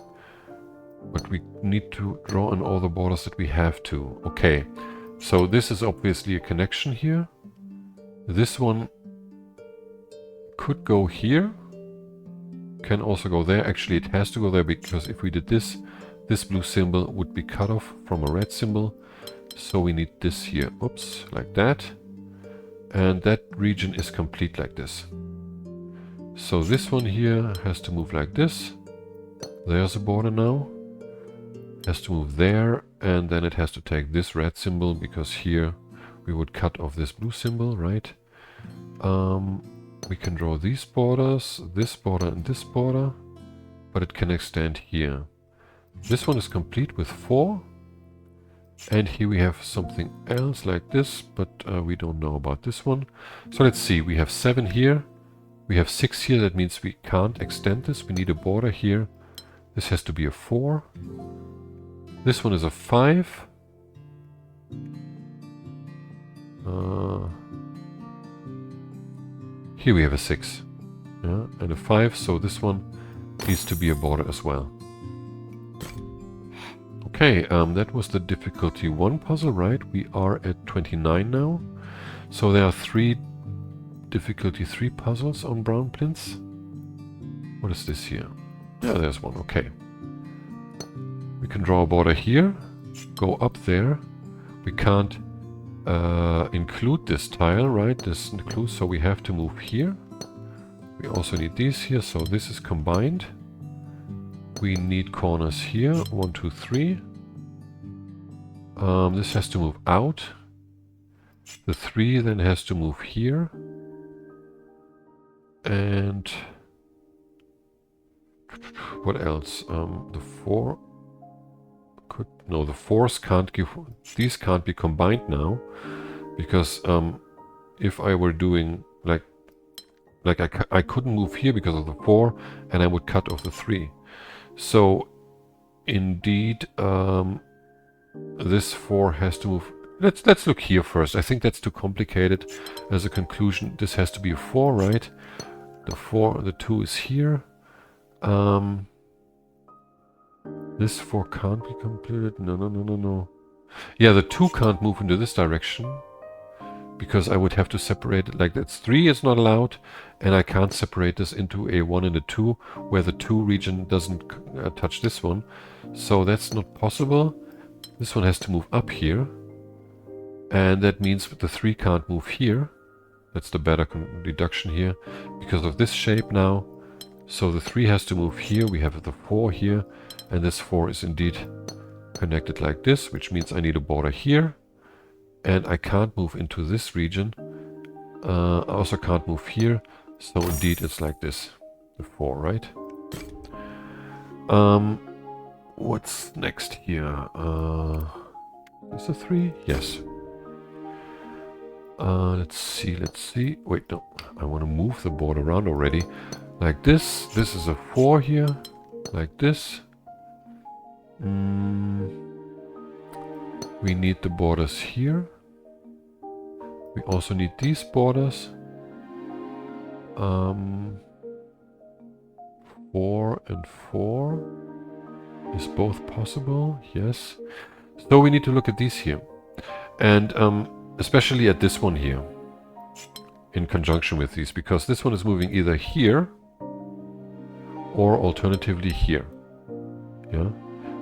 A: But we need to draw in all the borders that we have to. Okay, so this is obviously a connection here. This one could go here. Can also go there. Actually, it has to go there because if we did this, this blue symbol would be cut off from a red symbol. So we need this here. Oops, like that. And that region is complete like this. So this one here has to move like this. There's a border now. Has to move there, and then it has to take this red symbol because here we would cut off this blue symbol, right? We can draw these borders, this border and this border, but it can extend here. This one is complete with 4. And here we have something else like this, but we don't know about this one. So let's see, we have 7 here. We have 6 here, that means we can't extend this. We need a border here. This has to be a 4. This one is a 5. Here we have a 6. Yeah, and a 5, so this one needs to be a border as well. Okay, that was the difficulty 1 puzzle, right? We are at 29 now. So there are 3 difficulty 3 puzzles on brown plinths. What is this here? Yeah, there's one, okay. We can draw a border here, go up there. We can't include this tile, right? This includes, so we have to move here. We also need these here, so this is combined. We need corners here, 1, 2, 3. This has to move out. The 3 then has to move here. And what else? The 4 could, no, the 4s can't give, these can't be combined now, because if I were doing like I couldn't move here because of the 4, and I would cut off the 3. So indeed, this 4 has to move. Let's look here first. I think that's too complicated as a conclusion. This has to be a 4, right? The 2 is here. This 4 can't be completed. No. Yeah, the 2 can't move into this direction because I would have to separate it like that's 3 is not allowed, and I can't separate this into a 1 and a 2 where the 2 region doesn't touch this one. So that's not possible. This one has to move up here, and that means the 3 can't move here. That's the better deduction here because of this shape now. So the 3 has to move here. We have the 4 here, and this 4 is indeed connected like this, which means I need a border here, and I can't move into this region. I also can't move here, so indeed it's like this, the 4, right? What's next here? Is the 3? Yes. Let's see. Wait, no. I want to move the board around already. Like this. This is a 4 here. Like this. We need the borders here. We also need these borders. 4 4 and 4 is both possible. Yes. So we need to look at these here. And especially at this one here. In conjunction with these. Because this one is moving either here or alternatively here. Yeah.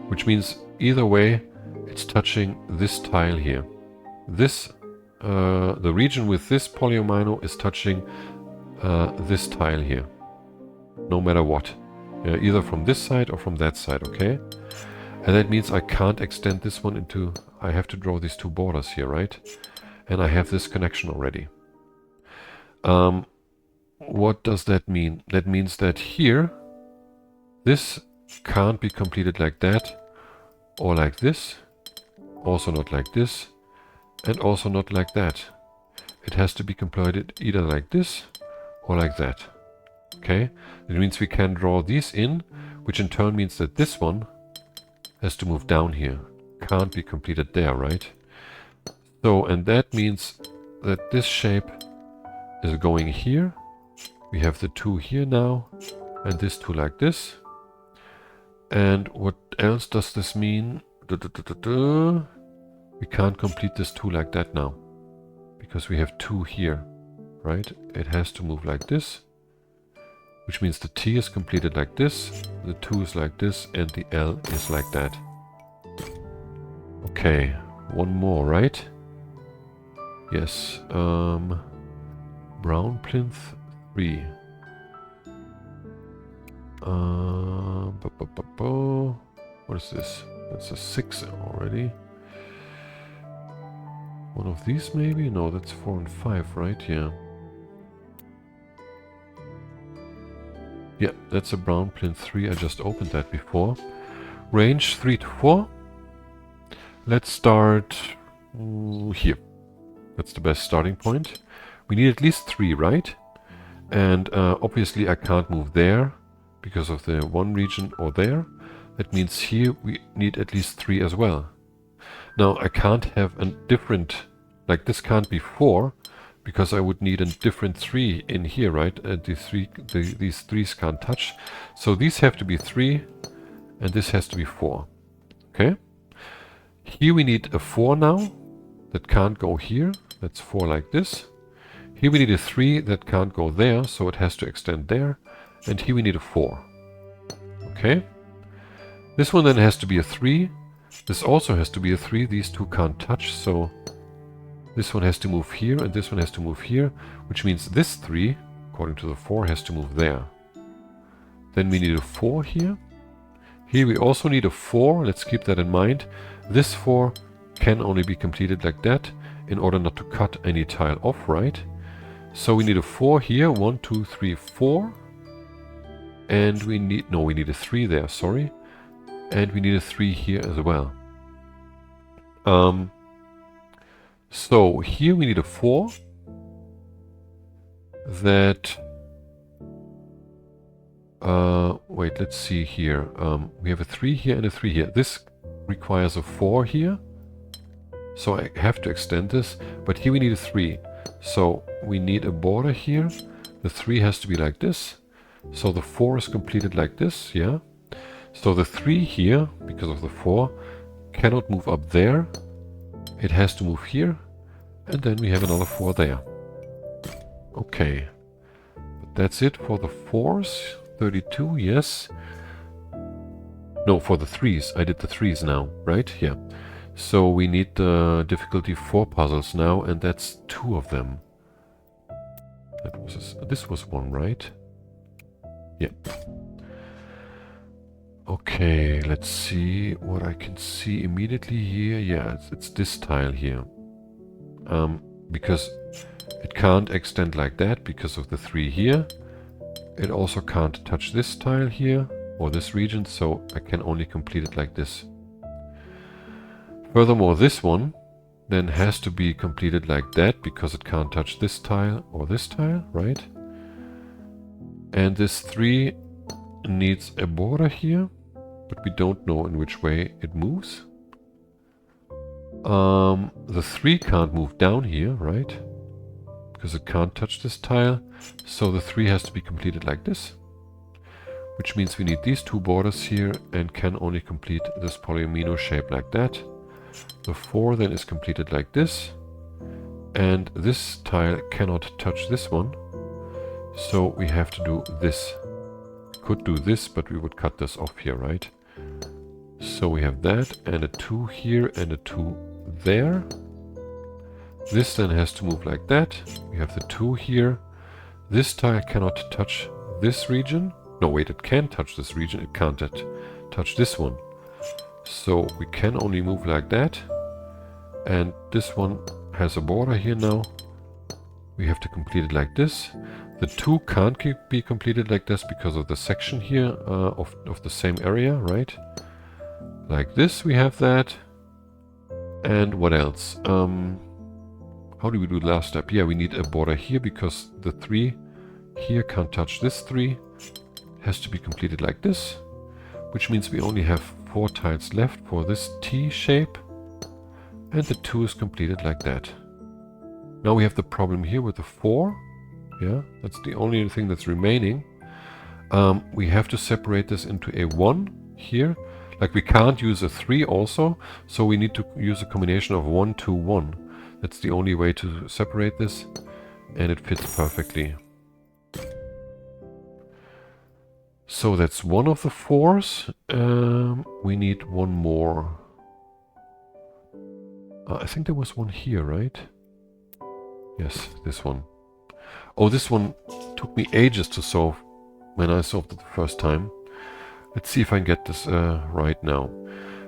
A: Which means either way it's touching this tile here. This, the region with this polyomino is touching this tile here. No matter what. Either from this side or from that side, okay? And that means I can't extend this one into... I have to draw these two borders here, right? And I have this connection already. What does that mean? That means that here, this can't be completed like that, or like this, also not like this, and also not like that. It has to be completed either like this, or like that. Okay? It means we can draw these in, which in turn means that this one has to move down here. Can't be completed there, right? So, and that means that this shape is going here. We have the two here now, and this two like this. And what else does this mean? We can't complete this two like that now, because we have two here, right? It has to move like this. Which means the T is completed like this, the 2 is like this, and the L is like that. Okay, one more, right? Yes, brown plinth 3. What is this? That's a 6 already. One of these maybe? No, that's 4 and 5, right? Yeah. Yeah, that's a brown plinth 3. I just opened that before. Range 3 to 4. Let's start here. That's the best starting point. We need at least 3, right? And obviously I can't move there because of the one region or there. That means here we need at least 3 as well. Now I can't have a different, like this can't be 4, because I would need a different 3 in here, right? And these 3s can't touch. So these have to be 3, and this has to be 4. Okay? Here we need a 4 now, that can't go here. That's 4 like this. Here we need a 3 that can't go there, so it has to extend there. And here we need a 4. Okay? This one then has to be a 3. This also has to be a 3. These two can't touch, so... This one has to move here, and this one has to move here, which means this 3, according to the 4, has to move there. Then we need a 4 here. Here we also need a 4, let's keep that in mind. This 4 can only be completed like that, in order not to cut any tile off, right? So we need a 4 here, 1, 2, 3, 4. And we need, no, we need a 3 there, sorry. And we need a 3 here as well. So here we need a 4 that, wait, let's see here. We have a 3 here and a 3 here. This requires a 4 here. So I have to extend this, but here we need a 3. So we need a border here. The 3 has to be like this. So the 4 is completed like this, yeah. So the 3 here, because of the 4, cannot move up there. It has to move here, and then we have another 4 there. Okay. But that's it for the 4s. 32, yes. No, for the 3s. I did the 3s now, right? Yeah. So we need the difficulty 4 puzzles now, and that's 2 of them. That was this was one, right? Yeah. Okay, let's see what I can see immediately here. Yeah, it's this tile here. Because it can't extend like that because of the 3 here. It also can't touch this tile here or this region, so I can only complete it like this. Furthermore, this one then has to be completed like that because it can't touch this tile or this tile, right? And this 3 needs a border here, but we don't know in which way it moves. The 3 can't move down here, right? Because it can't touch this tile. So the 3 has to be completed like this. which means we need these two borders here and can only complete this polyomino shape like that. The 4 then is completed like this, and this tile cannot touch this one, so we have to do this. Could do this, but we would cut this off here, right? So we have that, and a 2 here, and a 2 there. This then has to move like that. We have the 2 here. This tile cannot touch this region. No, wait, it can touch this region. It can't touch this one. So we can only move like that. And this one has a border here now. We have to complete it like this. The 2 can't be completed like this because of the section here of the same area, right? Like this we have that. And what else? How do we do the last step? Yeah, we need a border here because the 3 here can't touch this 3. Has to be completed like this, which means we only have 4 tiles left for this T shape, and the 2 is completed like that. Now we have the problem here with the 4. Yeah, that's the only thing that's remaining. We have to separate this into a 1 here. Like we can't use a 3 also, so we need to use a combination of 1, 2, 1. That's the only way to separate this, and it fits perfectly. So that's one of the 4s. We need one more. I think there was one here, right? Yes, this one. Oh, this one took me ages to solve when I solved it the first time. Let's see if I can get this right now.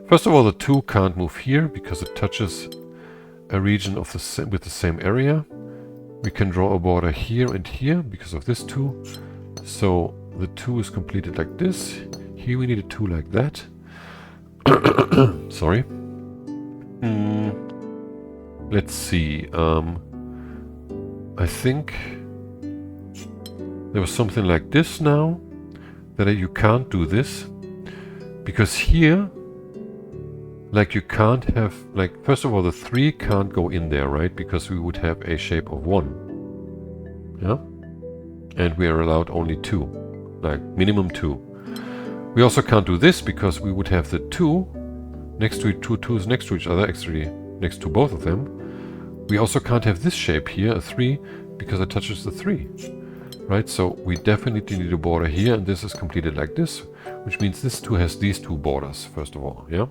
A: First of all, the 2 can't move here because it touches a region of with the same area. We can draw a border here and here because of this 2. So the 2 is completed like this. Here we need a 2 like that. Sorry. Let's see. I think there was something like this now, that you can't do this. Because here, like you can't have, like, first of all, the 3 can't go in there, right? Because we would have a shape of 1. Yeah? And we are allowed only 2. Like, minimum 2. We also can't do this because we would have the 2 next to 2 2s next to each other, actually next to both of them. We also can't have this shape here, a 3, because it touches the 3. Right, so we definitely need a border here, and this is completed like this, which means this 2 has these 2 borders, first of all, yeah?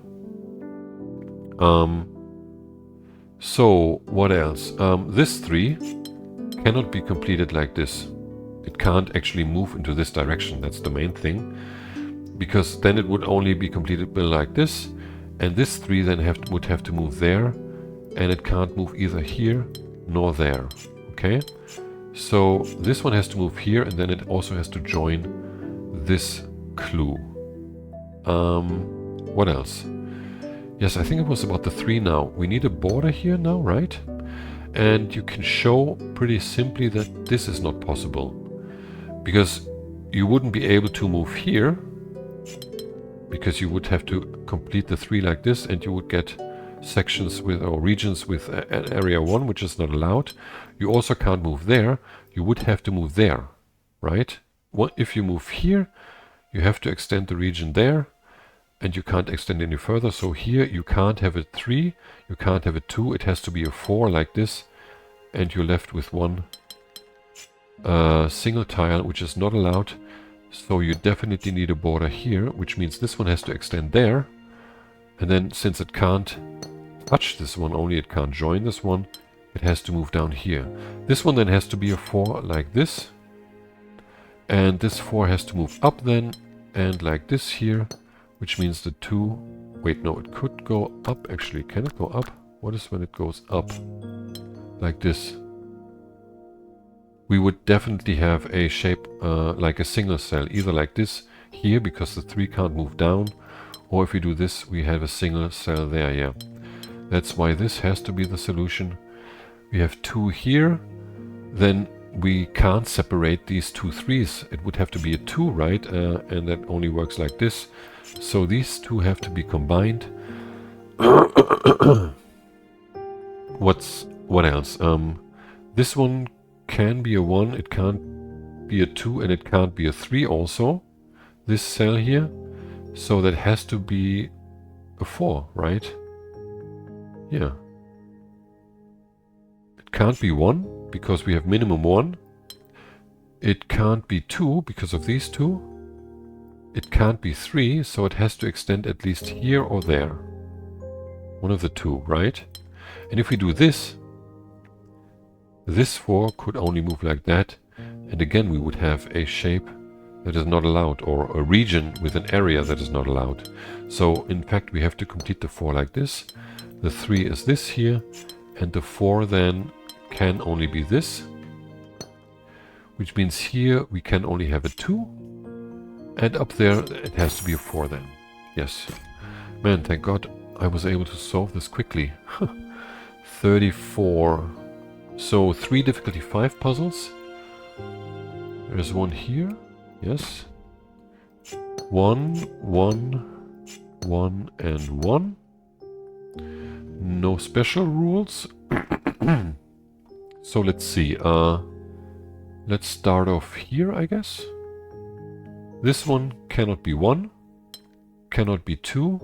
A: So, what else? This 3 cannot be completed like this. It can't actually move into this direction, that's the main thing. Because then it would only be completed like this, and this 3 then would have to move there, and it can't move either here nor there, okay? So this one has to move here, and then it also has to join this clue. What else? Yes, I think it was about the 3 now. We need a border here now, right? And you can show pretty simply that this is not possible. Because you wouldn't be able to move here, because you would have to complete the 3 like this, and you would get sections with, or regions with an area 1, which is not allowed. You also can't move there. You would have to move there, right? If you move here, you have to extend the region there, and you can't extend any further. So here you can't have a 3, you can't have a 2. It has to be a 4 like this, and you're left with one single tile, which is not allowed. So you definitely need a border here, which means this one has to extend there. And then since it can't touch this one, only it can't join this one, it has to move down here. This one then has to be a 4 like this. And this 4 has to move up then, and like this here, which means the 2... Wait, no, it could go up actually. Can it go up? What is when it goes up? Like this. We would definitely have a shape like a single cell, either like this here, because the 3 can't move down, or if we do this, we have a single cell there, yeah. That's why this has to be the solution. We have 2 here, then we can't separate these 2 3s. It would have to be a 2, right? And that only works like this. So these 2 have to be combined. What else? This one can be a 1, it can't be a 2, and it can't be a 3 also. this cell here. So that has to be a 4, right? Yeah. It can't be 1 because we have minimum 1. It can't be 2 because of these two. It can't be 3, so it has to extend at least here or there. One of the two, right? And if we do this, this 4 could only move like that. And again, we would have a shape that is not allowed, or a region with an area that is not allowed. So in fact, we have to complete the 4 like this. The 3 is this here, and the 4 then can only be this. Which means here we can only have a 2. And up there it has to be a 4 then. Yes. Man, thank God I was able to solve this quickly. 34. So 3 difficulty 5 puzzles. There's one here. Yes. 1, 1, 1, and 1. No special rules. So let's see. Let's start off here, I guess. This one cannot be 1. Cannot be 2.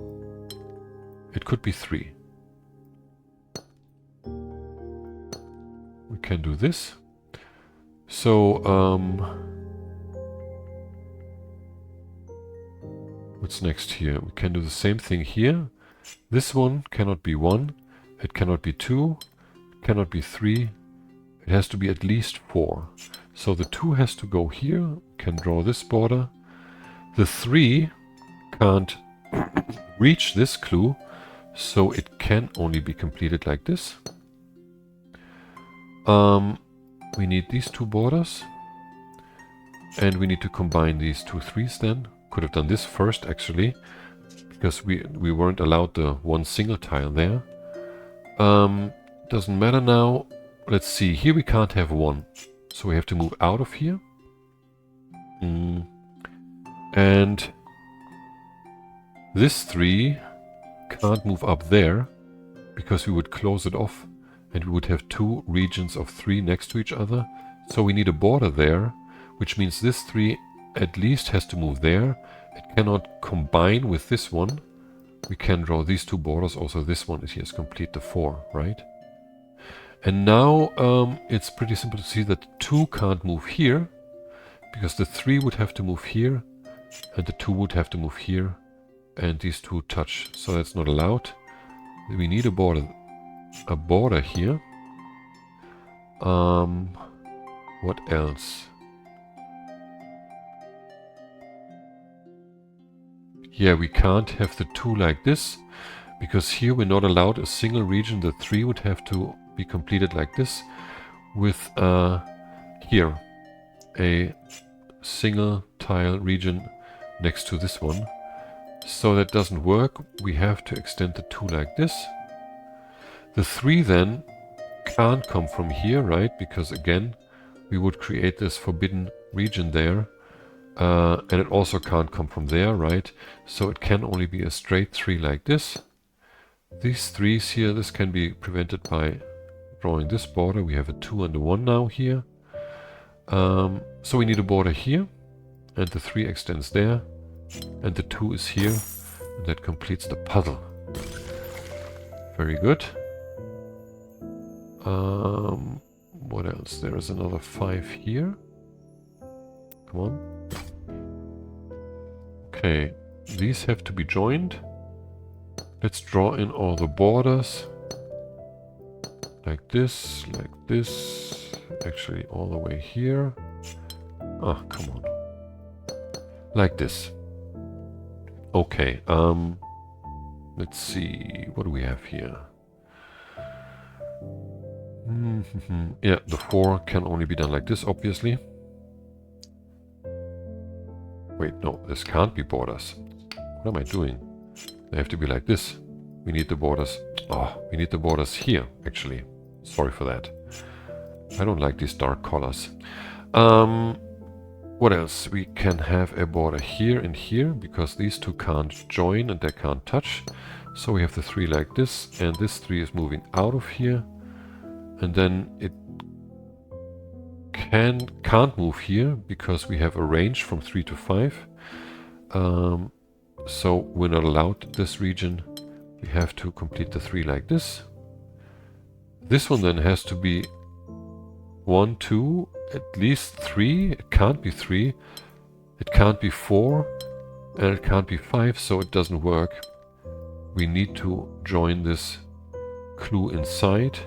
A: It could be 3. We can do this. So, what's next here? We can do the same thing here. This one cannot be 1. It cannot be 2. It cannot be 3. It has to be at least 4. So the 2 has to go here. We can draw this border. The 3 can't reach this clue, so it can only be completed like this. We need these 2 borders, and we need to combine these 2 3s then. Could have done this first actually, because we weren't allowed the one single tile there. Doesn't matter now. Let's see, here we can't have 1, so we have to move out of here. And this 3 can't move up there, because we would close it off, and we would have 2 regions of 3 next to each other. So we need a border there, which means this 3 at least has to move there. It cannot combine with this one. We can draw these 2 borders. Also this one is here is complete the 4, right? And now it's pretty simple to see that the 2 can't move here, because the 3 would have to move here, and the 2 would have to move here, and these 2 touch. So that's not allowed. We need a border here. What else? Yeah, we can't have the 2 like this, because here we're not allowed a single region. The 3 would have to be completed like this, with here a single tile region next to this one. So that doesn't work. We have to extend the 2 like this. The 3 then can't come from here, right? Because again, we would create this forbidden region there. And it also can't come from there, right? So it can only be a straight 3 like this. These 3s here, this can be prevented by drawing this border. We have a 2 and a 1 now here. So we need a border here, and the 3 extends there, and the 2 is here, and that completes the puzzle. Very good. What else? There is another 5 here. Come on. Okay, these have to be joined. Let's draw in all the borders. Like this, actually all the way here. Ah, come on. Like this. Okay, let's see, what do we have here? Yeah, the 4 can only be done like this, obviously. Wait, no, this can't be borders. What am I doing? They have to be like this. We need the borders. Oh, we need the borders here, actually. Sorry for that. I don't like these dark colors. What else? We can have a border here and here, because these 2 can't join and they can't touch. So we have the 3 like this, and this 3 is moving out of here. And then it can't move here, because we have a range from 3 to 5. So we're not allowed this region. We have to complete the 3 like this. This one then has to be 1, 2, at least 3. It can't be 3. It can't be 4. And it can't be 5, so it doesn't work. We need to join this clue inside.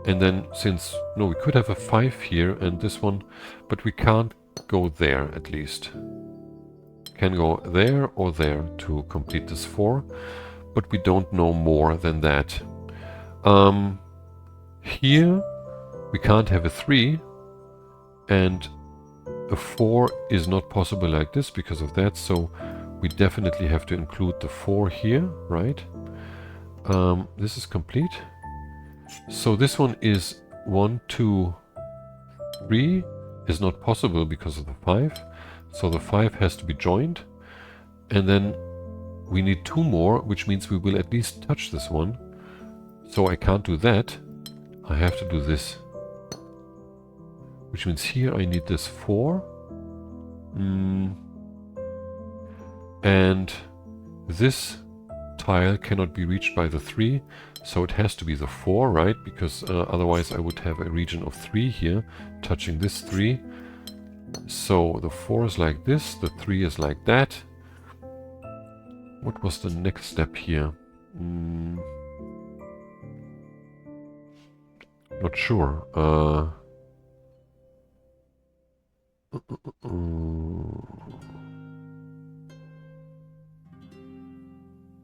A: And then since, no, we could have a 5 here and this one, but we can't go there at least. Can go there or there to complete this 4, but we don't know more than that. Here we can't have a 3, and a 4 is not possible like this because of that, so we definitely have to include the 4 here, right? This is complete. So this one is 1, 2, 3 is not possible because of the 5. So the 5 has to be joined. And then we need 2 more, which means we will at least touch this one. So I can't do that. I have to do this. Which means here I need this 4. And this tile cannot be reached by the 3. So it has to be the 4, right? Because otherwise I would have a region of 3 here, touching this 3. So the 4 is like this, the 3 is like that. What was the next step here? Not sure.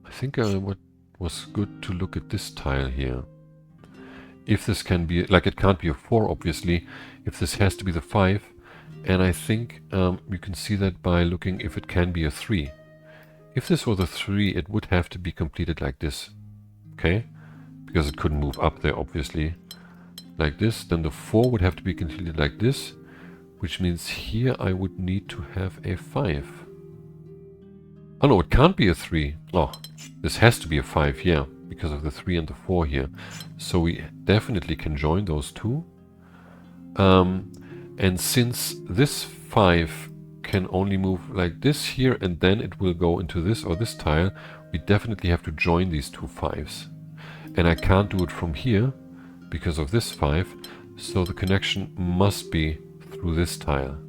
A: I think what was good to look at this tile here. If this can be, like it can't be a 4 obviously, if this has to be the 5. And I think you can see that by looking if it can be a 3. If this was a 3, it would have to be completed like this. Okay? Because it couldn't move up there, obviously. Like this. Then the 4 would have to be completed like this. Which means here I would need to have a 5. Oh no, it can't be a 3. Oh, this has to be a 5, yeah. Because of the 3 and the 4 here. So we definitely can join those two. And since this 5 can only move like this here and then it will go into this or this tile, we definitely have to join these two 5s. And I can't do it from here because of this 5, so the connection must be through this tile.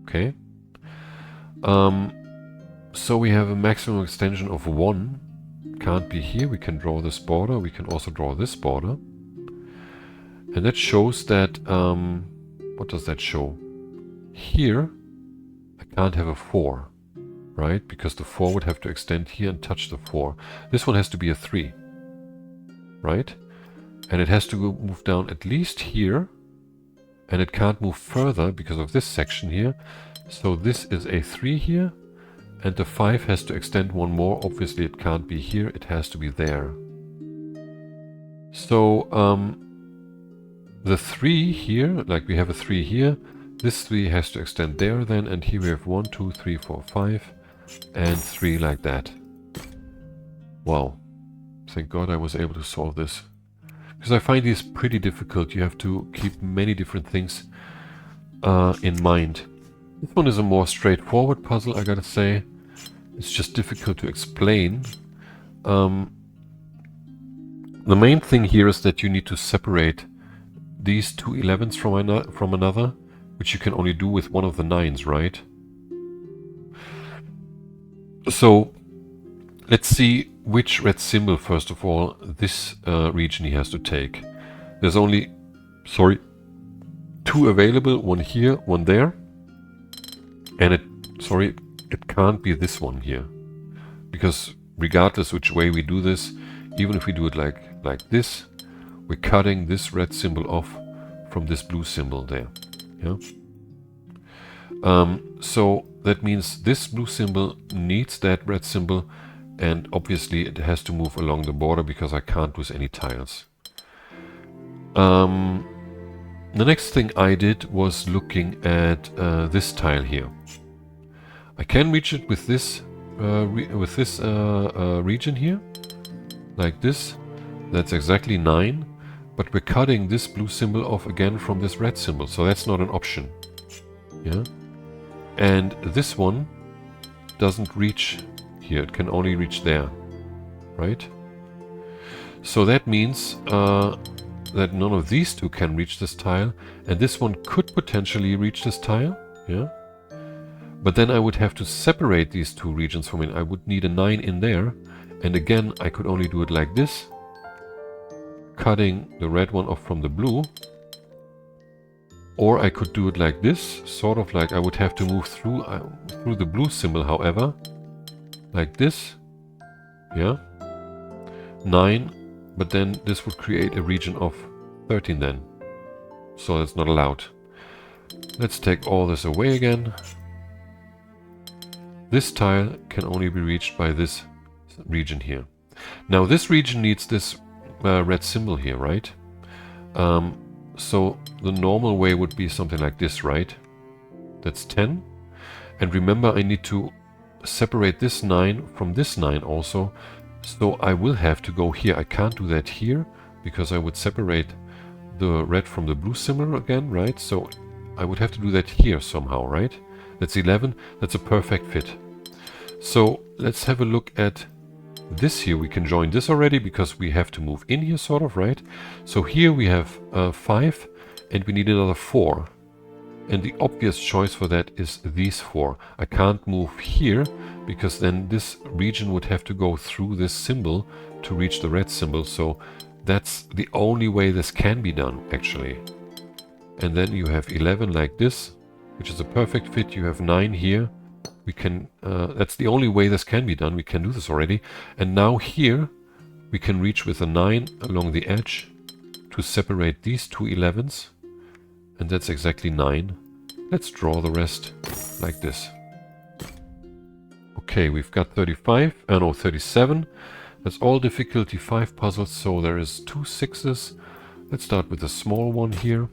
A: Okay? So we have a maximum extension of 1. Can't be here, we can draw this border, we can also draw this border. And that shows that, what does that show? Here, I can't have a 4, right? Because the 4 would have to extend here and touch the 4. This one has to be a 3, right? And it has to move down at least here, and it can't move further because of this section here. So this is a 3 here, and the 5 has to extend one more. Obviously it can't be here, it has to be there. So the 3 here, like we have a 3 here, this 3 has to extend there then, and here we have 1, 2, 3, 4, 5, and 3 like that. Wow. Thank God I was able to solve this. Because I find these pretty difficult. You have to keep many different things in mind. This one is a more straightforward puzzle, I gotta say. It's just difficult to explain. The main thing here is that you need to separate these two 11s from another, which you can only do with one of the 9s, right? So let's see which red symbol, first of all, this region he has to take. There's only, sorry, 2 available, one here, one there. And it can't be this one here. Because regardless which way we do this, even if we do it like this, we're cutting this red symbol off from this blue symbol there. Yeah. So that means this blue symbol needs that red symbol, and obviously it has to move along the border because I can't lose any tiles. The next thing I did was looking at this tile here. I can reach it with this region here, like this. That's exactly 9, but we're cutting this blue symbol off again from this red symbol, so that's not an option. Yeah, and this one doesn't reach here. It can only reach there, right? So that means that none of these two can reach this tile, and this one could potentially reach this tile, yeah? But then I would have to separate these two regions from it. I would need a 9 in there, and again, I could only do it like this, cutting the red one off from the blue. Or I could do it like this, sort of like I would have to move through the blue symbol, however, like this, yeah, 9, but then this would create a region of 13 then, so that's not allowed. Let's take all this away again. This tile can only be reached by this region here. Now this region needs this red symbol here, right? So the normal way would be something like this, right? That's 10. And remember, I need to separate this 9 from this 9 also. So I will have to go here. I can't do that here because I would separate the red from the blue symbol again, right? So I would have to do that here somehow, right? That's 11. That's a perfect fit. So let's have a look at this here. We can join this already because we have to move in here, sort of, right? So here we have 5 and we need another 4. And the obvious choice for that is these 4. I can't move here because then this region would have to go through this symbol to reach the red symbol. So that's the only way this can be done, actually. And then you have 11 like this, which is a perfect fit. You have 9 here. We can, that's the only way this can be done. We can do this already. And now here we can reach with a 9 along the edge to separate these two 11s. And that's exactly 9. Let's draw the rest like this. Okay, we've got 37. That's all difficulty 5 puzzles, so there is 2 6s. Let's start with a small one here.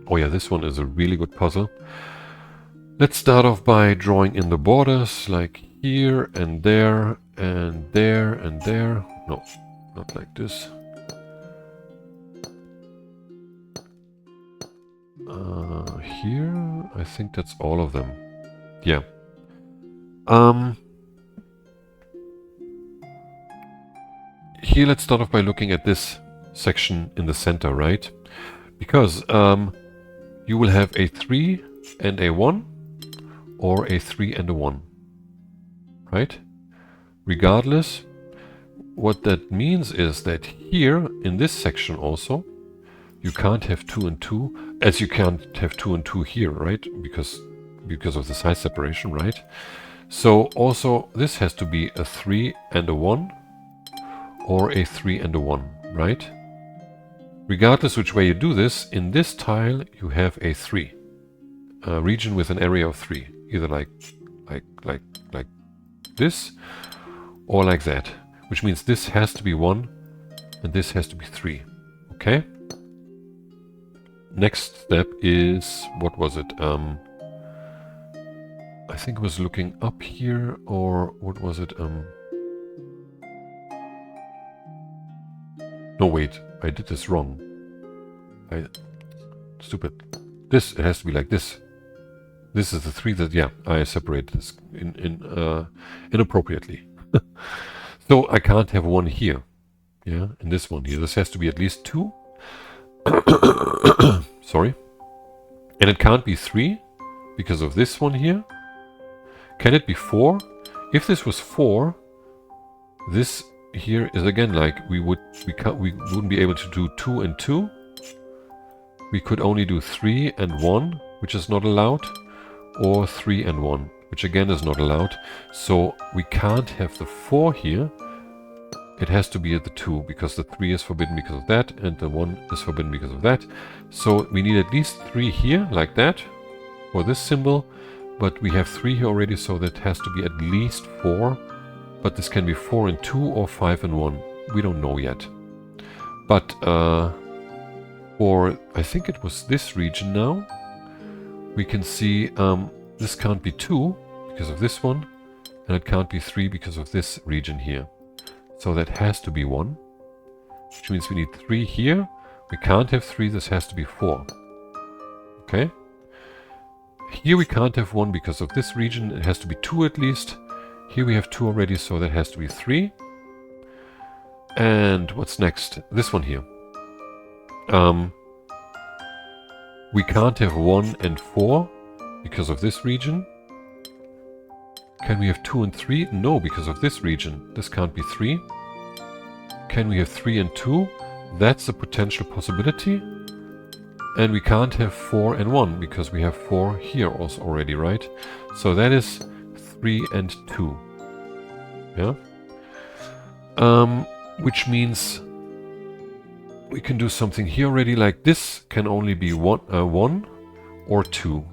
A: Oh yeah, this one is a really good puzzle. Let's start off by drawing in the borders, like here and there and there and there. No, not like this. Here, I think that's all of them. Yeah. Here, let's start off by looking at this section in the center, right? Because you will have a 3 and a 1, or a 3 and a 1, right? Regardless, what that means is that here, in this section also, you can't have 2 and 2, as you can't have 2 and 2 here, right? Because of the size separation, right? So also, this has to be a 3 and a 1, or a 3 and a 1, right? Regardless which way you do this, in this tile you have a 3. A region with an area of 3. Either like this, or like that. Which means this has to be 1, and this has to be 3. Okay? Next step is, what was it? I think it was looking up here, or what was it? No, wait, I did this wrong. Stupid. This, it has to be like this. This is the 3 that, yeah, I separated this inappropriately. So I can't have 1 here. Yeah, and this one here. This has to be at least 2. Sorry. And it can't be 3 because of this one here. Can it be 4? If this was 4, this here is again like we wouldn't be able to do 2 and 2. We could only do 3 and 1, which is not allowed, or 3 and 1, which again is not allowed. So we can't have the 4 here. It has to be at the 2, because the 3 is forbidden because of that, and the 1 is forbidden because of that. So we need at least 3 here, like that, for this symbol. But we have 3 here already, so that has to be at least 4. But this can be 4 and 2 or 5 and 1. We don't know yet. But for, I think it was this region now, we can see this can't be 2 because of this one, and it can't be 3 because of this region here. So that has to be 1, which means we need 3 here. We can't have 3, this has to be 4. Okay? Here we can't have 1 because of this region. It has to be 2 at least. Here we have 2 already, so that has to be 3. And what's next? This one here. We can't have 1 and 4 because of this region. Can we have 2 and 3? No, because of this region. This can't be 3. Can we have 3 and 2? That's a potential possibility. And we can't have 4 and 1 because we have 4 here also already, right? So that is 3 and 2. Yeah? Which means we can do something here already, like this can only be 1 or 2.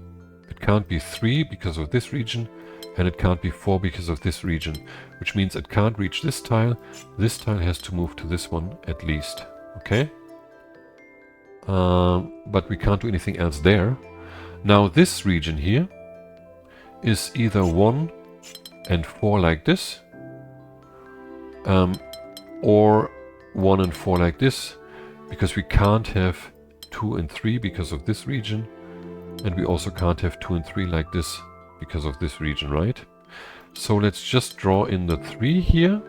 A: It can't be 3 because of this region, and it can't be 4 because of this region, which means it can't reach this tile. This tile has to move to this one at least, okay? But we can't do anything else there. Now this region here is either 1 and 4 like this, or 1 and 4 like this, because we can't have 2 and 3 because of this region, and we also can't have 2 and 3 like this because of this region, right? So let's just draw in the 3 here,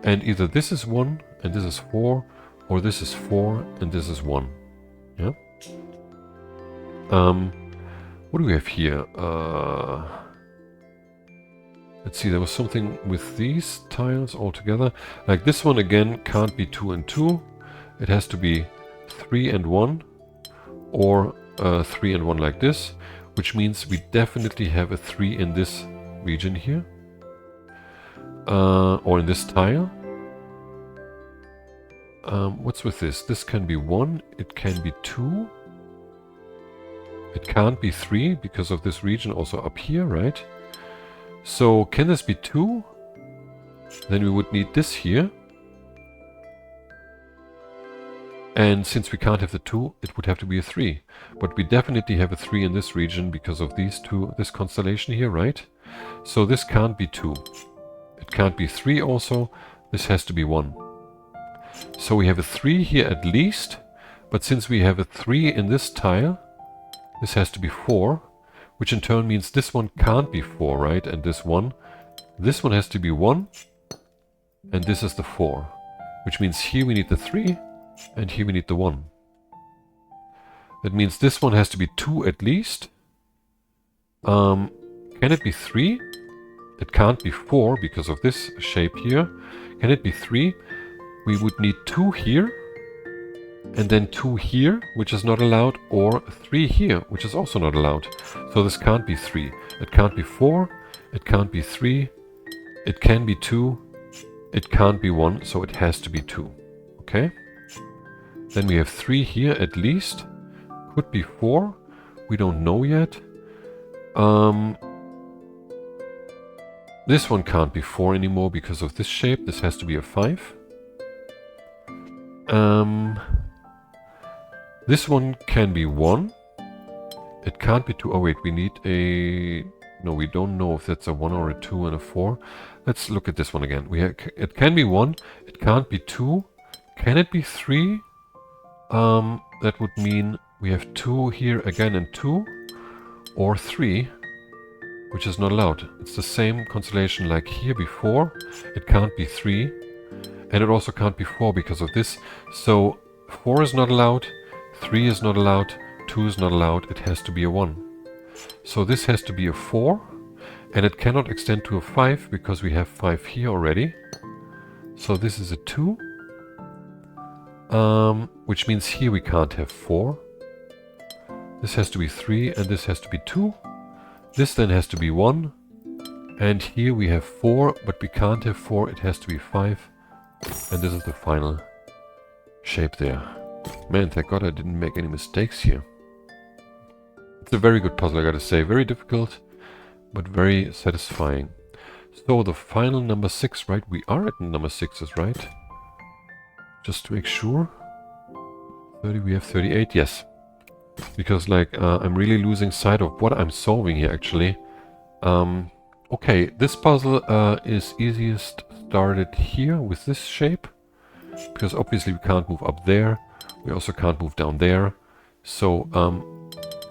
A: and either this is 1 and this is 4, or this is 4 and this is 1. Yeah? What do we have here? Let's see, there was something with these tiles altogether. Like this one again can't be 2 and 2. It has to be 3 and 1, or 3 and 1 like this, which means we definitely have a 3 in this region here, or in this tile. What's with this? This can be 1, it can be 2. It can't be 3 because of this region also up here, right? So can this be 2? Then we would need this here. And since we can't have the 2, it would have to be a 3. But we definitely have a 3 in this region because of these two, this constellation here, right? So this can't be 2. It can't be 3 also. This has to be 1. So we have a 3 here at least. But since we have a 3 in this tile, this has to be 4. Which in turn means this one can't be 4, right? And this one has to be 1. And this is the 4. Which means here we need the 3. And here we need the 1. That means this one has to be 2 at least. Can it be 3? It can't be 4 because of this shape here. Can it be 3? We would need 2 here. And then 2 here, which is not allowed. Or 3 here, which is also not allowed. So this can't be 3. It can't be 4. It can't be 3. It can be 2. It can't be 1. So it has to be 2. Okay? Then we have 3 here at least. Could be 4. We don't know yet. This one can't be 4 anymore because of this shape. This has to be a 5. This one can be 1. It can't be 2. Oh wait, we need a... No, we don't know if that's a 1 or a 2 and a 4. Let's look at this one again. It can be 1. It can't be 2. Can it be 3? That would mean we have 2 here again and 2. Or 3. Which is not allowed. It's the same constellation like here before. It can't be 3. And it also can't be 4 because of this. So 4 is not allowed. 3 is not allowed. 2 is not allowed. It has to be a 1. So this has to be a 4. And it cannot extend to a 5 because we have 5 here already. So this is a 2. Which means here we can't have 4. This has to be 3 and this has to be 2. This then has to be 1. And here we have 4, but we can't have 4. It has to be 5. And this is the final shape there. Man, thank God I didn't make any mistakes here. It's a very good puzzle, I gotta say. Very difficult, but very satisfying. So the final number 6, right? We are at number 6s, right? Just to make sure. 30, we have 38, yes. Because like, I'm really losing sight of what I'm solving here actually. Okay, this puzzle is easiest started here with this shape. Because obviously we can't move up there. We also can't move down there. So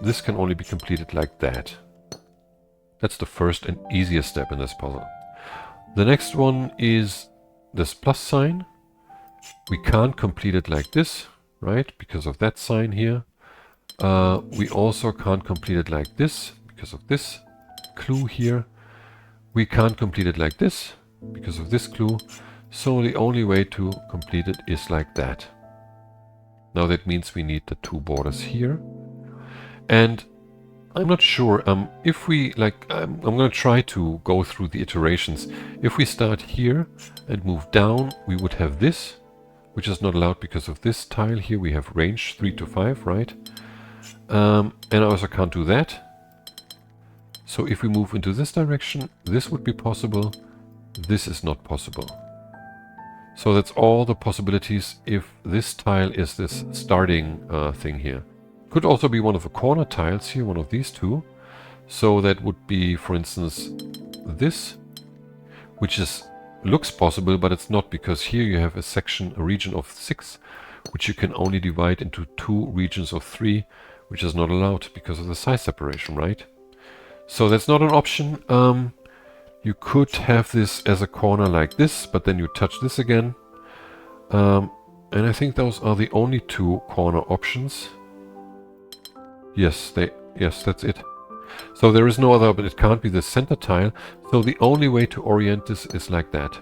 A: this can only be completed like that. That's the first and easiest step in this puzzle. The next one is this plus sign. We can't complete it like this, right? Because of that sign here. We also can't complete it like this because of this clue here. We can't complete it like this because of this clue. So the only way to complete it is like that. Now that means we need the two borders here. And I'm not sure if we I'm going to try to go through the iterations. If we start here and move down, we would have this, which is not allowed because of this tile here. We have range 3 to 5, right? And I also can't do that. So if we move into this direction, this would be possible. This is not possible. So that's all the possibilities if this tile is this starting thing here. Could also be one of the corner tiles here, one of these two. So that would be, for instance, this, which looks possible, but it's not, because here you have a region of 6, which you can only divide into 2 regions of 3, which is not allowed because of the size separation, right? So that's not an option. You could have this as a corner like this, but then you touch this again. And I think those are the only 2 corner options. Yes, that's it. So there is no other, but it can't be the center tile. So the only way to orient this is like that.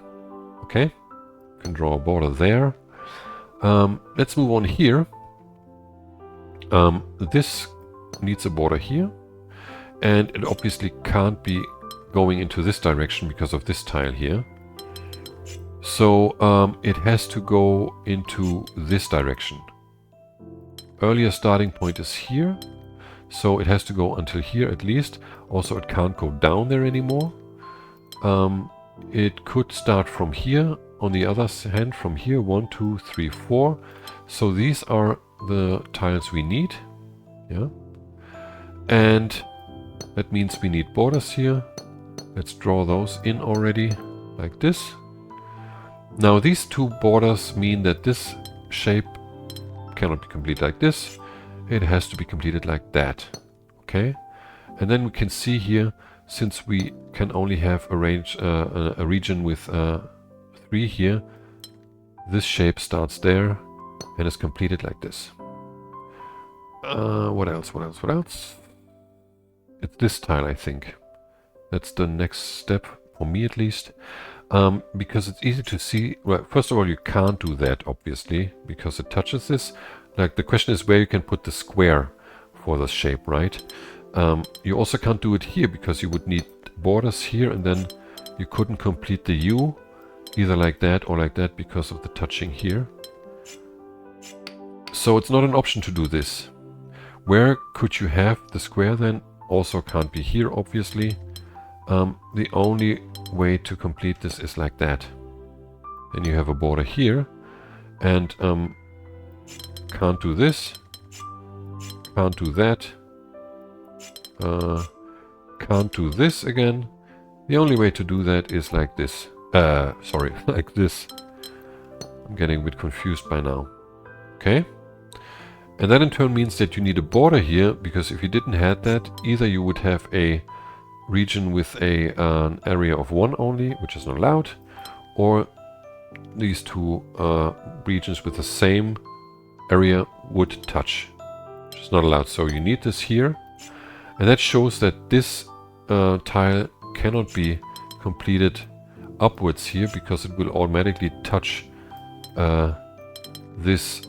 A: Okay? You can draw a border there. Let's move on here. This needs a border here. And it obviously can't be going into this direction because of this tile here. So it has to go into this direction. Earlier starting point is here. So it has to go until here at least. Also, it can't go down there anymore. It could start from here. On the other hand, from here, 1, 2, 3, 4. So these are the tiles we need. Yeah. And that means we need borders here. Let's draw those in already, like this. Now these 2 borders mean that this shape cannot be completed like this. It has to be completed like that. Okay? And then we can see here, since we can only have a region with 3 here, this shape starts there and is completed like this. What else? It's this tile, I think. That's the next step, for me at least. Because it's easy to see. Well, first of all, you can't do that, obviously, because it touches this. Like, the question is where you can put the square for the shape, right? You also can't do it here, because you would need borders here, and then you couldn't complete the U, either like that or like that, because of the touching here. So it's not an option to do this. Where could you have the square then? Also can't be here, obviously. The only way to complete this is like that. Then you have a border here, and can't do this, can't do that, can't do this again. The only way to do that is like this. Sorry, like this. I'm getting a bit confused by now. Okay? And that in turn means that you need a border here, because if you didn't have that, either you would have a region with an area of 1 only, which is not allowed, or these 2 regions with the same area would touch, which is not allowed. So you need this here, and that shows that this tile cannot be completed upwards here, because it will automatically touch this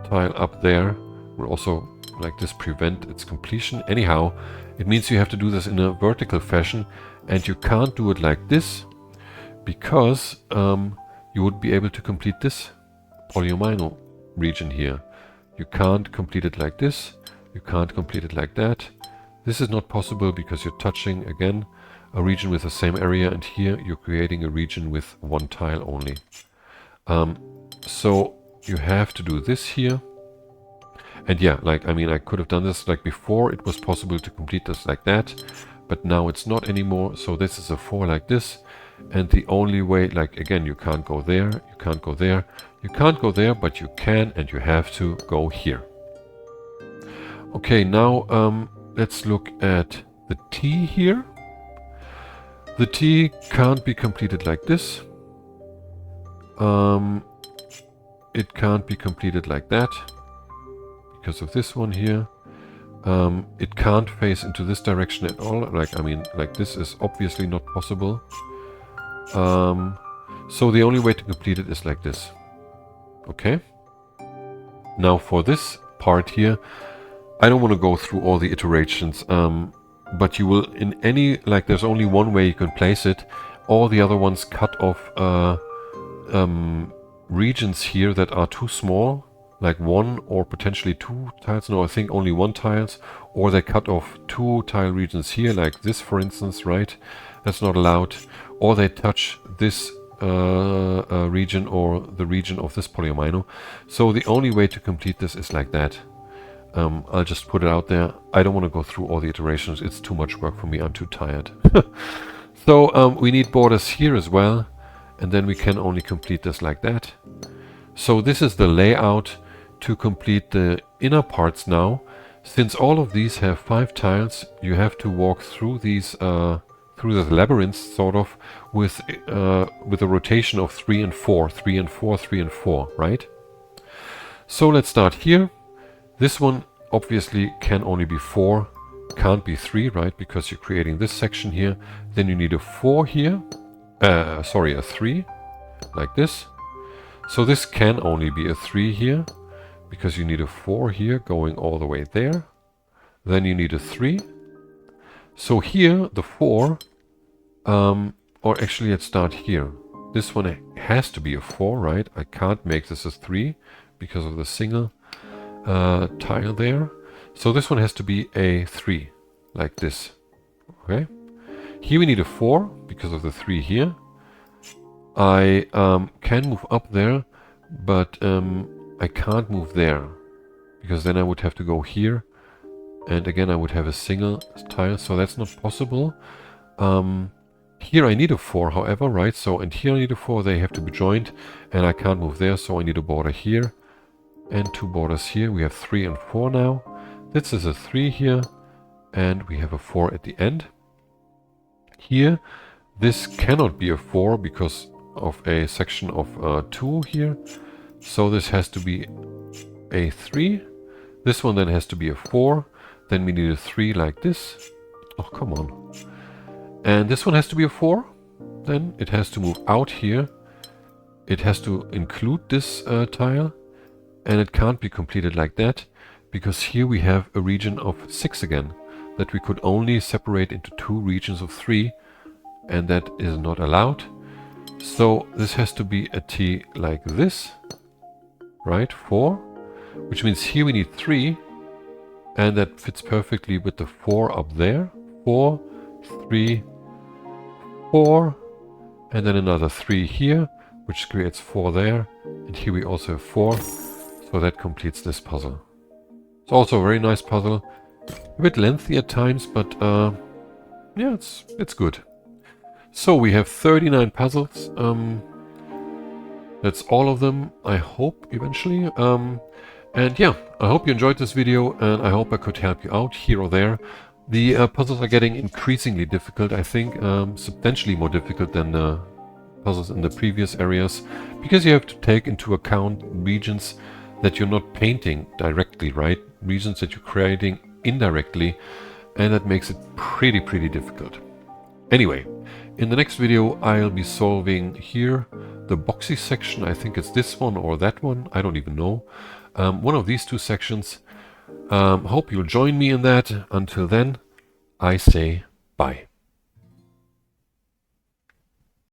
A: tile up there. Will also, like this, prevent its completion. Anyhow, it means you have to do this in a vertical fashion, and you can't do it like this, because you would be able to complete this polyomino region here. You can't complete it like this, you can't complete it like that. This is not possible because you're touching, again, a region with the same area, and here you're creating a region with 1 tile only. So you have to do this here. And yeah, like, I mean, I could have done this like before. It was possible to complete this like that, but now it's not anymore. So this is a 4 like this. And the only way, like, again, you can't go there, you can't go there, you can't go there, but you can, and you have to go here. Okay, now let's look at the T here. The T can't be completed like this. It can't be completed like that because of this one here. It can't face into this direction at all. Like this is obviously not possible. So the only way to complete it is like this. Okay. Now for this part here, I don't want to go through all the iterations, but you will in any, like there's only one way you can place it. All the other ones cut off regions here that are too small, like one or potentially two tiles. No, I think only one tiles, or they cut off two tile regions here, like this for instance, right? That's not allowed. Or they touch this region or the region of this polyamino. So the only way to complete this is like that. I'll just put it out there. I don't want to go through all the iterations. It's too much work for me. I'm too tired. So we need borders here as well. And then we can only complete this like that. So this is the layout to complete the inner parts now. Since all of these have 5 tiles, you have to walk through these through the labyrinth sort of with a rotation of 3 and 4, 3 and 4, 3 and 4, right? So let's start here. This one obviously can only be 4, can't be 3, right? Because you're creating this section here. Then you need a 4 here. Sorry, a 3, like this. So this can only be a 3 here, because you need a 4 here going all the way there. Then you need a 3. So here, the 4, or actually let's start here. This one has to be a 4, right? I can't make this a 3 because of the single tile there. So this one has to be a 3, like this. Okay. Here we need a 4 because of the 3 here. I can move up there, but I can't move there because then I would have to go here, and again I would have a single tile, so that's not possible. Here I need a 4, however, right? So, and here I need a 4, they have to be joined, and I can't move there, so I need a border here and 2 borders here. We have 3 and 4 now. This is a 3 here, and we have a 4 at the end. Here, this cannot be a 4 because of a section of 2 here. So this has to be a 3. This one then has to be a 4. Then we need a 3 like this. Oh, come on. And this one has to be a 4. Then it has to move out here. It has to include this tile. And it can't be completed like that, because here we have a region of 6 again, that we could only separate into 2 regions of 3, and that is not allowed. So this has to be a T like this, right? 4, which means here we need 3, and that fits perfectly with the 4 up there. 4, 3, 4, and then another 3 here, which creates 4 there, and here we also have 4. So that completes this puzzle. It's also a very nice puzzle. A bit lengthy at times, but yeah, it's good. So we have 39 puzzles. That's all of them, I hope, eventually. And yeah, I hope you enjoyed this video, and I hope I could help you out here or there. The puzzles are getting increasingly difficult, I think, substantially more difficult than the puzzles in the previous areas, because you have to take into account regions that you're not painting directly, right? Regions that you're creating indirectly, and that makes it pretty difficult. Anyway, in the next video I'll be solving here the boxy section. I think it's this one or that one, I don't even know. One of these 2 sections. Hope you'll join me in that. Until then, I say bye.